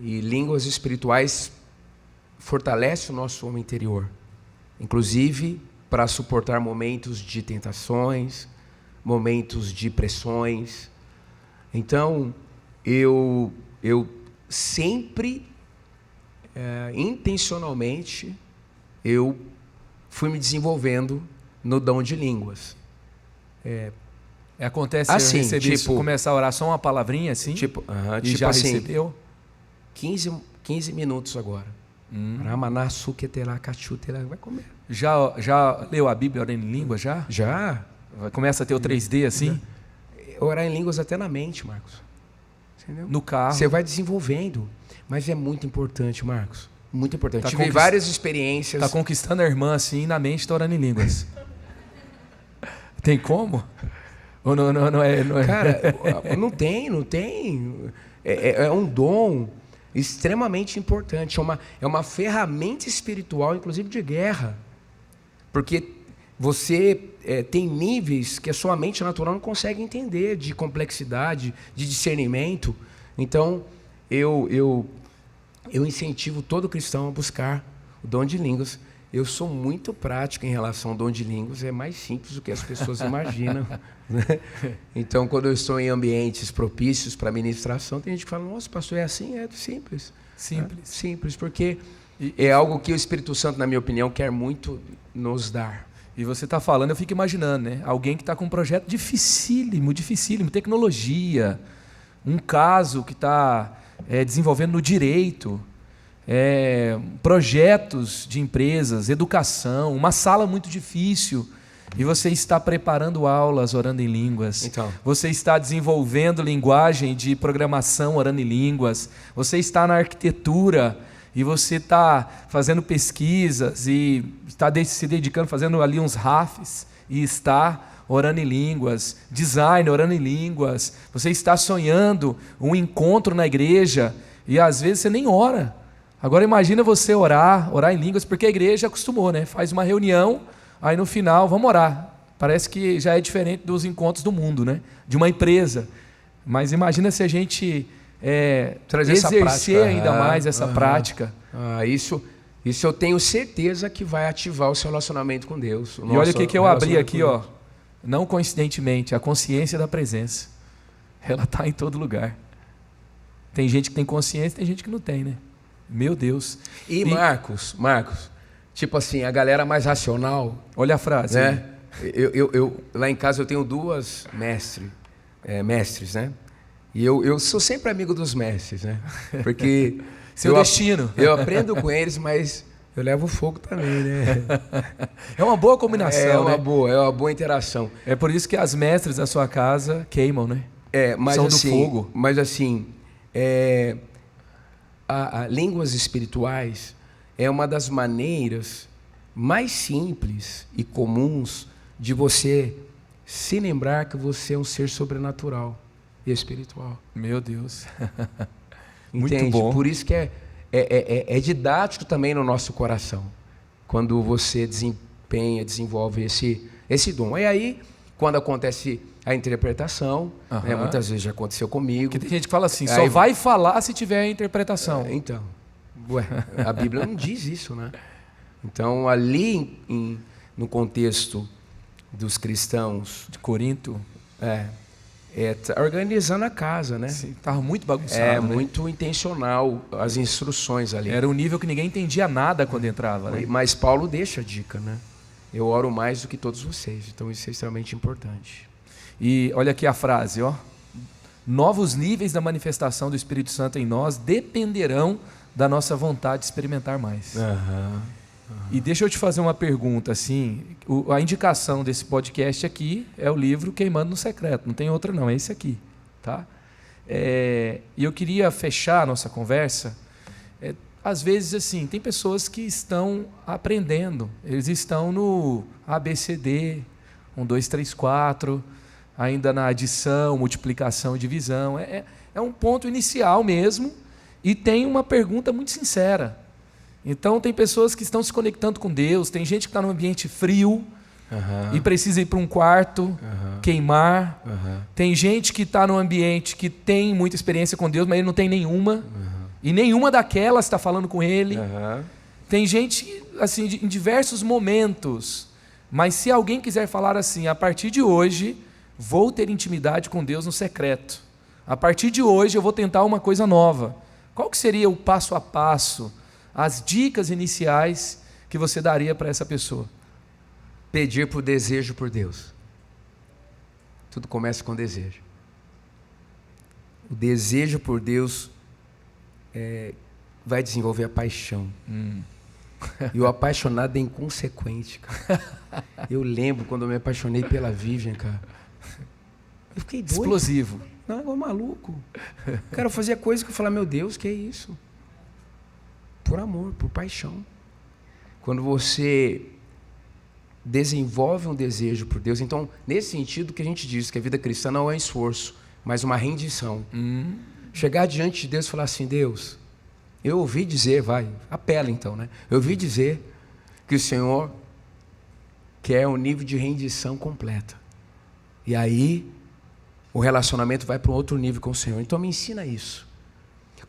E línguas espirituais fortalecem o nosso homem interior, inclusive para suportar momentos de tentações, momentos de pressões. Então, eu sempre, intencionalmente, eu fui me desenvolvendo no dom de línguas. Acontece assim, eu receber isso, tipo, começar a orar só uma palavrinha assim, e tipo já assim, recebeu? 15 minutos agora. Vai comer. Já leu a Bíblia orando em língua já? Já? Começa a ter o 3D assim? Orar em línguas até na mente, Marcos. Entendeu? No carro. Você vai desenvolvendo. Mas é muito importante, Marcos. Muito importante. Tá Tive várias experiências. Está conquistando a irmã assim e na mente está orando em línguas. Tem como? Ou não é? Cara, não tem. É um dom extremamente importante. É uma ferramenta espiritual, inclusive de guerra. Porque você tem níveis que a sua mente natural não consegue entender, de complexidade, de discernimento. Então, eu incentivo todo cristão a buscar o dom de línguas. Eu sou muito prático em relação ao dom de línguas, é mais simples do que as pessoas imaginam. Né? Então, quando eu estou em ambientes propícios para ministração, tem gente que fala: nossa, pastor, é assim? É simples. Simples. Simples, porque é algo que o Espírito Santo, na minha opinião, quer muito nos dar. E você está falando, eu fico imaginando, né? Alguém que está com um projeto dificílimo, tecnologia, um caso que está desenvolvendo no direito, projetos de empresas, educação, uma sala muito difícil, e você está preparando aulas orando em línguas. Então. Você está desenvolvendo linguagem de programação orando em línguas. Você está na arquitetura e você está fazendo pesquisas e está se dedicando, fazendo ali uns RAFs e está orando em línguas. Design, orando em línguas. Você está sonhando um encontro na igreja e às vezes você nem ora. Agora imagina você orar em línguas, porque a igreja acostumou, né? Faz uma reunião, aí no final, vamos orar. Parece que já é diferente dos encontros do mundo, né? De uma empresa. Mas imagina se a gente exercer ainda mais essa prática. Isso eu tenho certeza que vai ativar o seu relacionamento com Deus. E olha o que eu abri aqui, ó. Não coincidentemente, a consciência da presença. Ela está em todo lugar. Tem gente que tem consciência, tem gente que não tem, né? Meu Deus. E Marcos, tipo assim, a galera mais racional. Olha a frase. Né? Eu lá em casa eu tenho duas mestres, né? E eu sou sempre amigo dos mestres, né? Porque Seu destino. Eu aprendo com eles, mas eu levo fogo também, né? É uma boa combinação, é uma né? boa interação. É por isso que as mestras da sua casa queimam, né? Mas São assim, do fogo. Mas assim, línguas espirituais é uma das maneiras mais simples e comuns de você se lembrar que você é um ser sobrenatural e espiritual. Meu Deus. Entende? Muito bom. Por isso que é didático também no nosso coração, quando você desenvolve esse dom. E aí, quando acontece a interpretação, né, muitas vezes já aconteceu comigo. Porque tem gente que fala assim, só vai falar se tiver a interpretação. Então, a Bíblia não diz isso, né? Então, ali no contexto dos cristãos de Corinto, tá organizando a casa, né? Estava muito bagunçado. Né? Muito intencional as instruções ali. Era um nível que ninguém entendia nada quando entrava, né? Mas Paulo deixa a dica, né? Eu oro mais do que todos vocês, então isso é extremamente importante. E olha aqui a frase, ó. Novos níveis da manifestação do Espírito Santo em nós dependerão da nossa vontade de experimentar mais. E deixa eu te fazer uma pergunta, assim, a indicação desse podcast aqui é o livro Queimando no Secreto, não tem outra não, é esse aqui, tá? E eu queria fechar a nossa conversa, às vezes assim, tem pessoas que estão aprendendo, eles estão no ABCD, 1, 2, 3, 4, ainda na adição, multiplicação, divisão, é um ponto inicial mesmo, e tem uma pergunta muito sincera. Então, tem pessoas que estão se conectando com Deus, tem gente que está num ambiente frio e precisa ir para um quarto, queimar. Tem gente que está num ambiente que tem muita experiência com Deus, mas ele não tem nenhuma, e nenhuma daquelas está falando com ele. Tem gente assim, em diversos momentos, mas se alguém quiser falar assim, a partir de hoje, vou ter intimidade com Deus no secreto. A partir de hoje, eu vou tentar uma coisa nova. Qual que seria o passo a passo? As dicas iniciais que você daria para essa pessoa? Pedir por desejo por Deus. Tudo começa com desejo. O desejo por Deus vai desenvolver a paixão. E o apaixonado é inconsequente, cara. Eu lembro quando eu me apaixonei pela Vivian, cara. Eu fiquei doido. Explosivo. Não, eu maluco. Cara, eu fazia coisa que eu falava, meu Deus, que é isso? Por amor, por paixão. Quando você desenvolve um desejo por Deus, então, nesse sentido que a gente diz que a vida cristã não é um esforço, mas uma rendição. Chegar diante de Deus e falar assim, Deus, eu ouvi dizer, apela então, né? Eu ouvi dizer que o Senhor quer um nível de rendição completa. E aí, o relacionamento vai para um outro nível com o Senhor. Então, me ensina isso.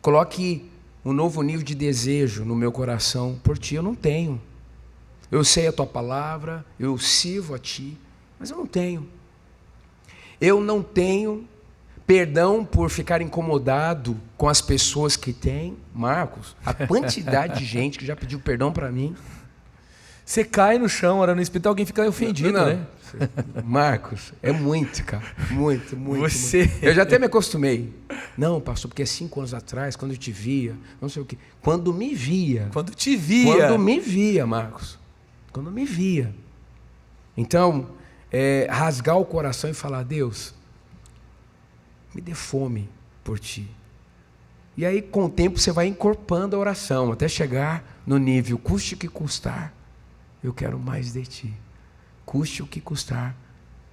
Coloque um novo nível de desejo no meu coração por Ti. Eu não tenho. Eu sei a Tua palavra, eu sirvo a Ti, mas eu não tenho. Eu não tenho perdão por ficar incomodado com as pessoas que têm. Marcos, a quantidade de gente que já pediu perdão para mim. Você cai no chão, ora no espírito, alguém fica ofendido, né? Marcos, é muito, cara. Muito. Você... Muito. Eu já até me acostumei. Não, pastor, porque 5 anos atrás, quando eu te via, não sei o quê. Quando me via. Quando te via. Quando me via, Marcos. Quando me via. Então, rasgar o coração e falar, Deus, me dê fome por Ti. E aí, com o tempo, você vai encorpando a oração, até chegar no nível, custe o que custar, eu quero mais de Ti. Custe o que custar,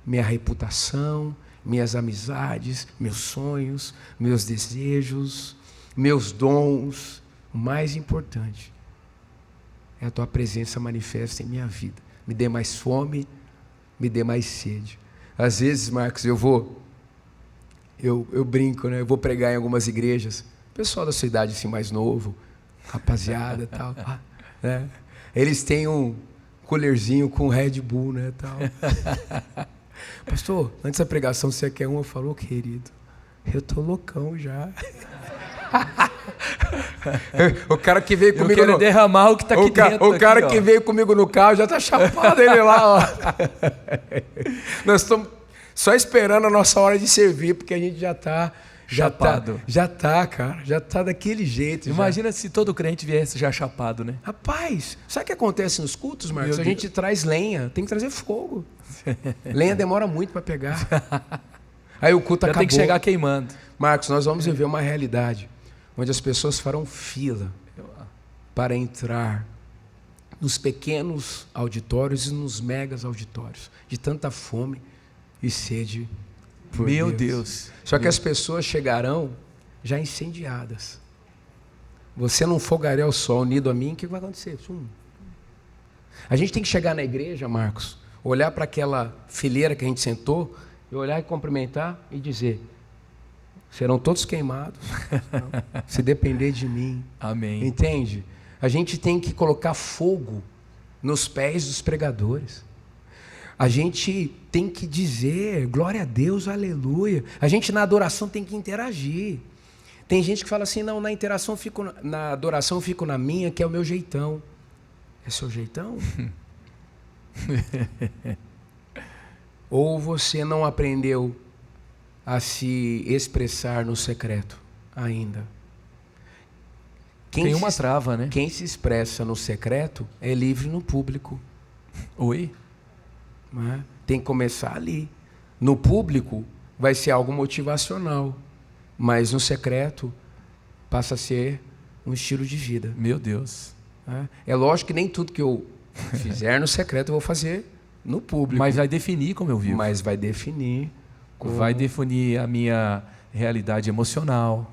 minha reputação, minhas amizades, meus sonhos, meus desejos, meus dons. O mais importante é a Tua presença manifesta em minha vida. Me dê mais fome, me dê mais sede. Às vezes, Marcos, eu brinco, né? Eu vou pregar em algumas igrejas, pessoal da sua idade assim, mais novo, rapaziada e tal, né? Eles têm um colherzinho com Red Bull, né, tal. Pastor, antes da pregação, você quer uma? Eu falo, querido, eu tô loucão já. O cara que veio comigo eu quero derramar o que tá aqui dentro. O cara aqui, que veio comigo no carro já tá chapado ele lá, ó. Nós estamos só esperando a nossa hora de servir, porque a gente já tá chapado. Já tá, cara. Já tá daquele jeito. Imagina se todo crente viesse já chapado, né? Rapaz, sabe o que acontece nos cultos, Marcos? Meu A gente traz lenha, tem que trazer fogo. Lenha demora muito para pegar. Aí o culto acabou. Tem que chegar queimando. Marcos, nós vamos viver uma realidade onde as pessoas farão fila para entrar nos pequenos auditórios e nos megas auditórios, de tanta fome e sede por Meu Deus. Só que as pessoas chegarão já incendiadas. Você não fogarear o sol unido a mim, o que vai acontecer? A gente tem que chegar na igreja, Marcos, olhar para aquela fileira que a gente sentou, e olhar e cumprimentar e dizer: serão todos queimados, se depender de mim. Amém. Entende? A gente tem que colocar fogo nos pés dos pregadores. A gente tem que dizer glória a Deus, aleluia. A gente na adoração tem que interagir. Tem gente que fala assim: não, na adoração eu fico na minha, que é o meu jeitão. É seu jeitão? Ou você não aprendeu a se expressar no secreto ainda? Tem uma trava, né? Quem se expressa no secreto é livre no público. Oi? Né? Tem que começar ali. No público vai ser algo motivacional, mas no secreto passa a ser um estilo de vida. Meu Deus. Né? É lógico que nem tudo que eu fizer no secreto eu vou fazer no público. Mas vai definir como eu vivo. Mas vai definir. Vai definir a minha realidade emocional,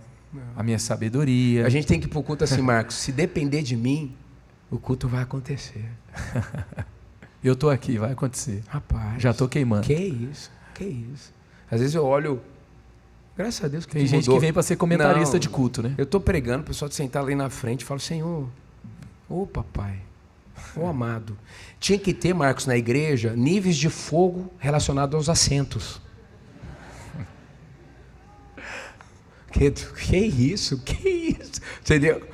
a minha sabedoria. A gente tem que ir para o culto assim, Marcos: se depender de mim, o culto vai acontecer. Eu estou aqui, vai acontecer. Rapaz. Já estou queimando. Que isso? Às vezes eu olho, graças a Deus que tem gente mudou. Que vem para ser comentarista de culto, né? Eu estou pregando, o pessoal de sentar ali na frente, falo: Senhor, ô papai, ô amado. Tinha que ter, Marcos, na igreja, níveis de fogo relacionados aos assentos. Que isso? Entendeu?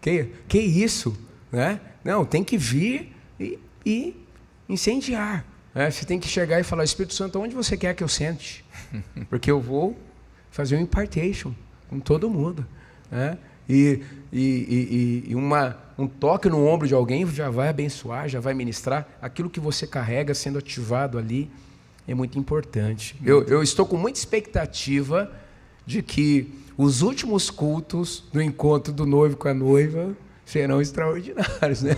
Que isso? Né? Não, tem que vir e incendiar. Né? Você tem que chegar e falar: Espírito Santo, onde você quer que eu sente? Porque eu vou fazer um impartation com todo mundo. Né? Um toque no ombro de alguém já vai abençoar, já vai ministrar. Aquilo que você carrega sendo ativado ali é muito importante. Eu estou com muita expectativa de que os últimos cultos do encontro do noivo com a noiva serão extraordinários, né?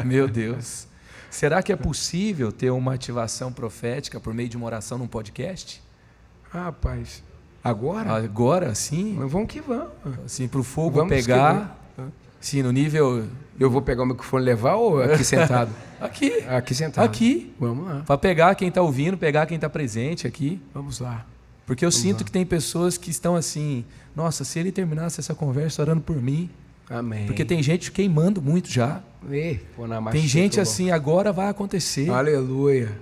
Meu Deus. Será que é possível ter uma ativação profética por meio de uma oração num podcast? Rapaz, agora? Agora, sim. Mas vamos que vamos. Assim, para o fogo pegar. Sim, no nível... Eu vou pegar o microfone e levar ou aqui sentado? Aqui sentado. Aqui. Vamos lá. Para pegar quem está ouvindo, pegar quem está presente aqui. Vamos lá. Porque eu sinto que tem pessoas que estão assim: nossa, se ele terminasse essa conversa orando por mim. Amém. Porque tem gente queimando muito já. Tem gente assim: agora vai acontecer. Aleluia.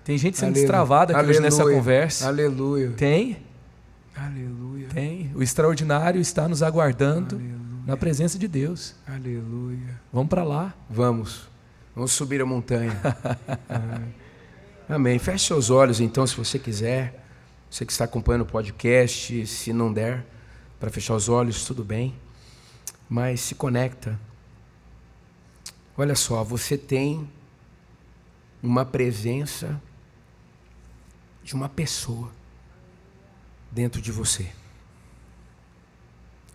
Tem gente sendo destravada aqui hoje nessa conversa. Aleluia. Tem? Aleluia. Tem. O extraordinário está nos aguardando. Aleluia. Na presença de Deus. Aleluia. Vamos para lá. Vamos subir a montanha. Amém. Feche seus olhos então, se você quiser. Você que está acompanhando o podcast, se não der para fechar os olhos, tudo bem. Mas se conecta. Olha só, você tem uma presença de uma pessoa dentro de você.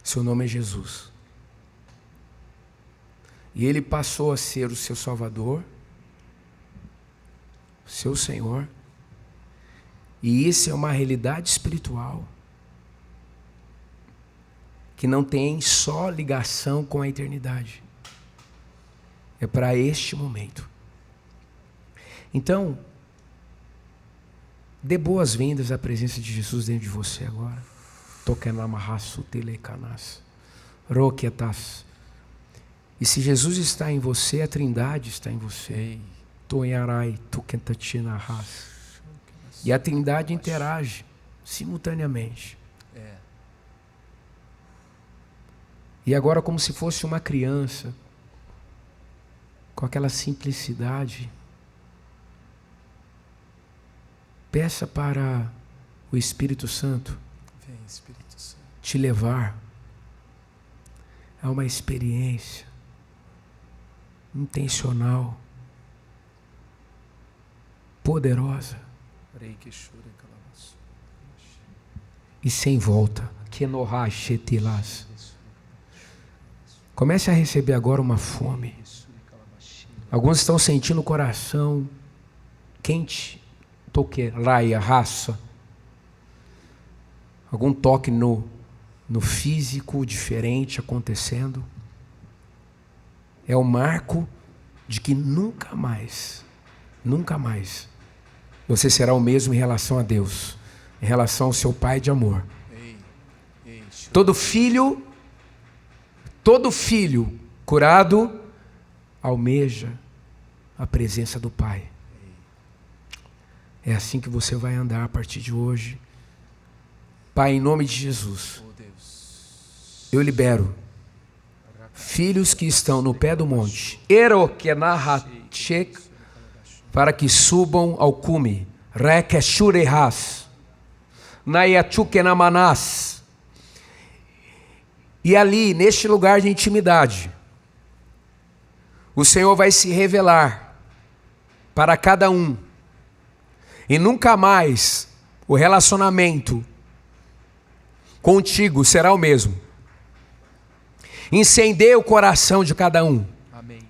Seu nome é Jesus. E Ele passou a ser o seu Salvador, seu Senhor. E isso é uma realidade espiritual que não tem só ligação com a eternidade. É para este momento. Então, dê boas-vindas à presença de Jesus dentro de você agora. E se Jesus está em você, a Trindade está em você. E a Trindade interage simultaneamente. E agora, como se fosse uma criança, com aquela simplicidade, peça para o Espírito Santo Vem, Espírito Santo. te levar a uma experiência intencional, poderosa e sem volta. Comece a receber agora uma fome. Alguns estão sentindo o coração quente, raia, raça. Algum toque no físico diferente acontecendo. É o marco de que nunca mais você será o mesmo em relação a Deus, em relação ao seu Pai de amor. Todo filho curado almeja a presença do Pai. É assim que você vai andar a partir de hoje. Pai, em nome de Jesus, eu libero filhos que estão no pé do monte, para que subam ao cume, e ali, neste lugar de intimidade, o Senhor vai se revelar para cada um, e nunca mais o relacionamento contigo será o mesmo. Incendeie o coração de cada um. Amém.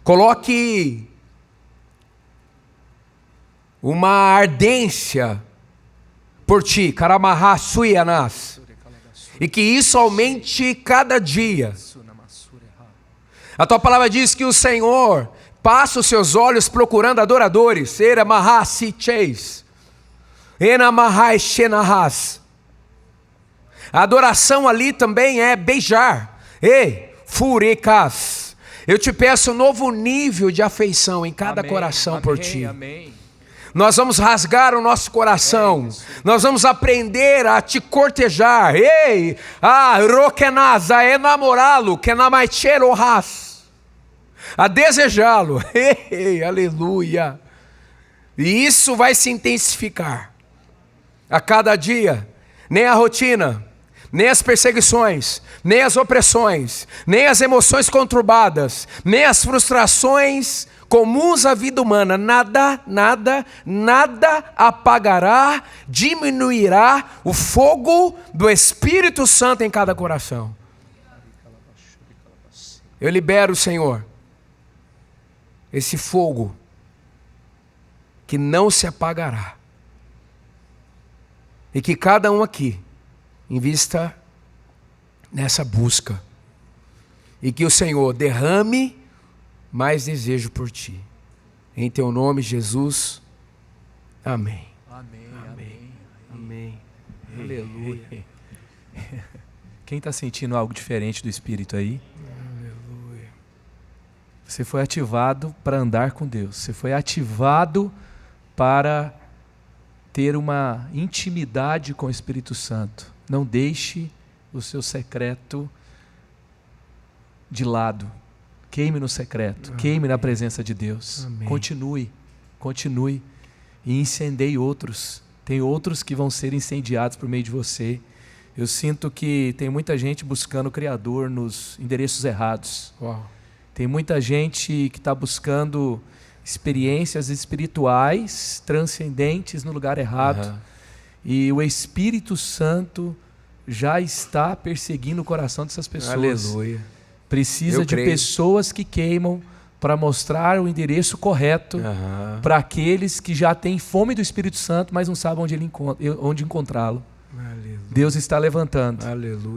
Coloque uma ardência por ti, Karamarra Suyanas, e que isso aumente cada dia. A tua palavra diz que o Senhor passa os seus olhos procurando adoradores. Era Mahasicheis, Enamahai Shenahas. A adoração ali também é beijar. Furecas. Eu te peço um novo nível de afeição em cada coração por ti. Amém. Nós vamos rasgar o nosso coração. Nós vamos aprender a te cortejar. Rokenaza, enamorá-lo, kenamaicherohas. A desejá-lo. Aleluia. E isso vai se intensificar a cada dia. Nem a rotina, nem as perseguições, nem as opressões, nem as emoções conturbadas, nem as frustrações comuns à vida humana, nada apagará, diminuirá o fogo do Espírito Santo em cada coração. Eu libero, Senhor, esse fogo que não se apagará, e que cada um aqui invista nessa busca, e que o Senhor derrame mais desejo por ti. Em teu nome, Jesus. Amém. Amém. Aleluia. Quem está sentindo algo diferente do Espírito aí? Aleluia. Você foi ativado para andar com Deus. Você foi ativado para ter uma intimidade com o Espírito Santo. Não deixe o seu secreto de lado. Queime no secreto, queime na presença de Deus. Amém. Continue e incendeie outros. Tem outros que vão ser incendiados por meio de você. Eu sinto que tem muita gente buscando o Criador nos endereços errados. Uau. Tem muita gente que está buscando experiências espirituais transcendentes no lugar errado. E o Espírito Santo já está perseguindo o coração dessas pessoas. Aleluia. Precisa de pessoas que queimam para mostrar o endereço correto para aqueles que já têm fome do Espírito Santo, mas não sabem onde encontrá-lo. Deus está levantando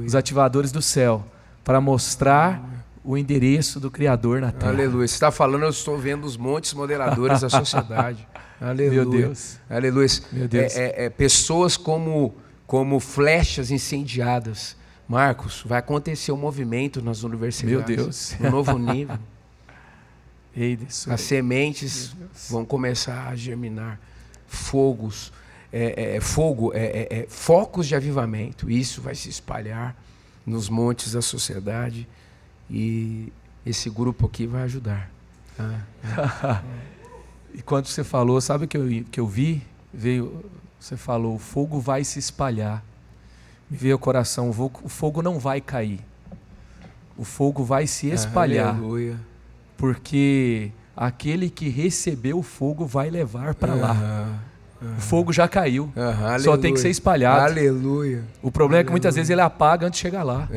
os ativadores do céu para mostrar o endereço do Criador na terra. Aleluia. Você está falando, eu estou vendo os montes moderadores da sociedade. Aleluia. Meu Deus. Aleluia. Meu Deus. Pessoas como flechas incendiadas. Marcos, vai acontecer um movimento nas universidades. Meu Deus. Um novo nível. As sementes vão começar a germinar. Fogos, focos de avivamento. Isso vai se espalhar nos montes da sociedade. E esse grupo aqui vai ajudar. E quando você falou, sabe o que eu vi? Veio Você falou, o fogo vai se espalhar. Me veio ao coração, o fogo não vai cair. O fogo vai se espalhar. Aleluia. Porque aquele que recebeu o fogo vai levar para lá. O fogo já caiu. Só tem que ser espalhado. Aleluia. O problema é que muitas vezes ele apaga antes de chegar lá.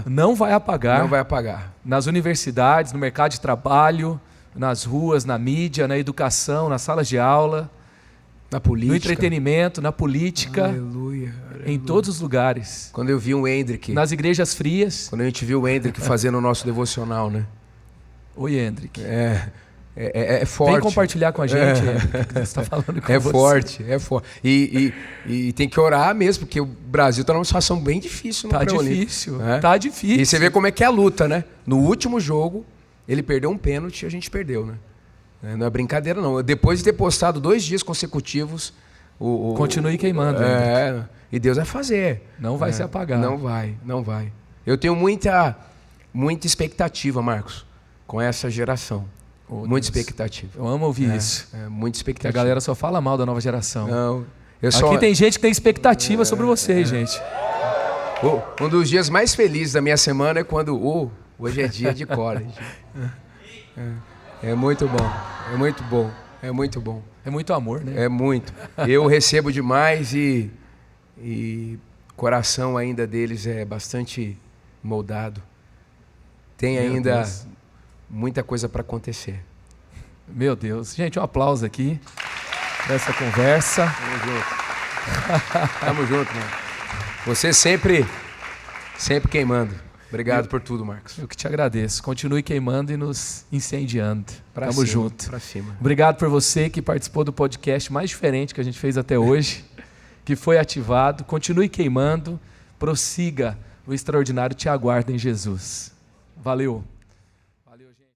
Não vai apagar. Não vai apagar. Nas universidades, no mercado de trabalho, nas ruas, na mídia, na educação, nas salas de aula, na política, no entretenimento, na política. Aleluia. Em todos os lugares. Quando eu vi o Hendrick. Nas igrejas frias. Quando a gente viu o Hendrick fazendo o nosso devocional, né? Oi, Hendrick. É forte. Vem compartilhar com a gente o que você está falando com você. Forte, é forte. E tem que orar mesmo, porque o Brasil está numa situação bem difícil no difícil, tá difícil. E você vê como é que é a luta, né? No último jogo, ele perdeu um pênalti e a gente perdeu, né? Não é brincadeira, não. Depois de ter postado 2 dias consecutivos... Continue queimando. E Deus vai fazer. Não vai se apagar. Não vai. Eu tenho muita expectativa, Marcos, com essa geração. Muita expectativa. Eu amo ouvir isso. Muita expectativa. Porque a galera só fala mal da nova geração. Não, Aqui tem gente que tem expectativa sobre vocês, gente. Um dos dias mais felizes da minha semana é quando hoje é dia de college. É muito bom. É muito bom. É muito bom. É muito amor, né? É muito. Eu recebo demais e o coração ainda deles é bastante moldado. Tem ainda muita coisa para acontecer. Meu Deus. Gente, um aplauso aqui para essa conversa. Tamo junto. Tamo junto, mano. Você sempre queimando. Obrigado por tudo, Marcos. Eu que te agradeço. Continue queimando e nos incendiando. Tamo junto. Pra cima. Obrigado por você que participou do podcast mais diferente que a gente fez até hoje, que foi ativado. Continue queimando, prossiga. O extraordinário te aguarda em Jesus. Valeu.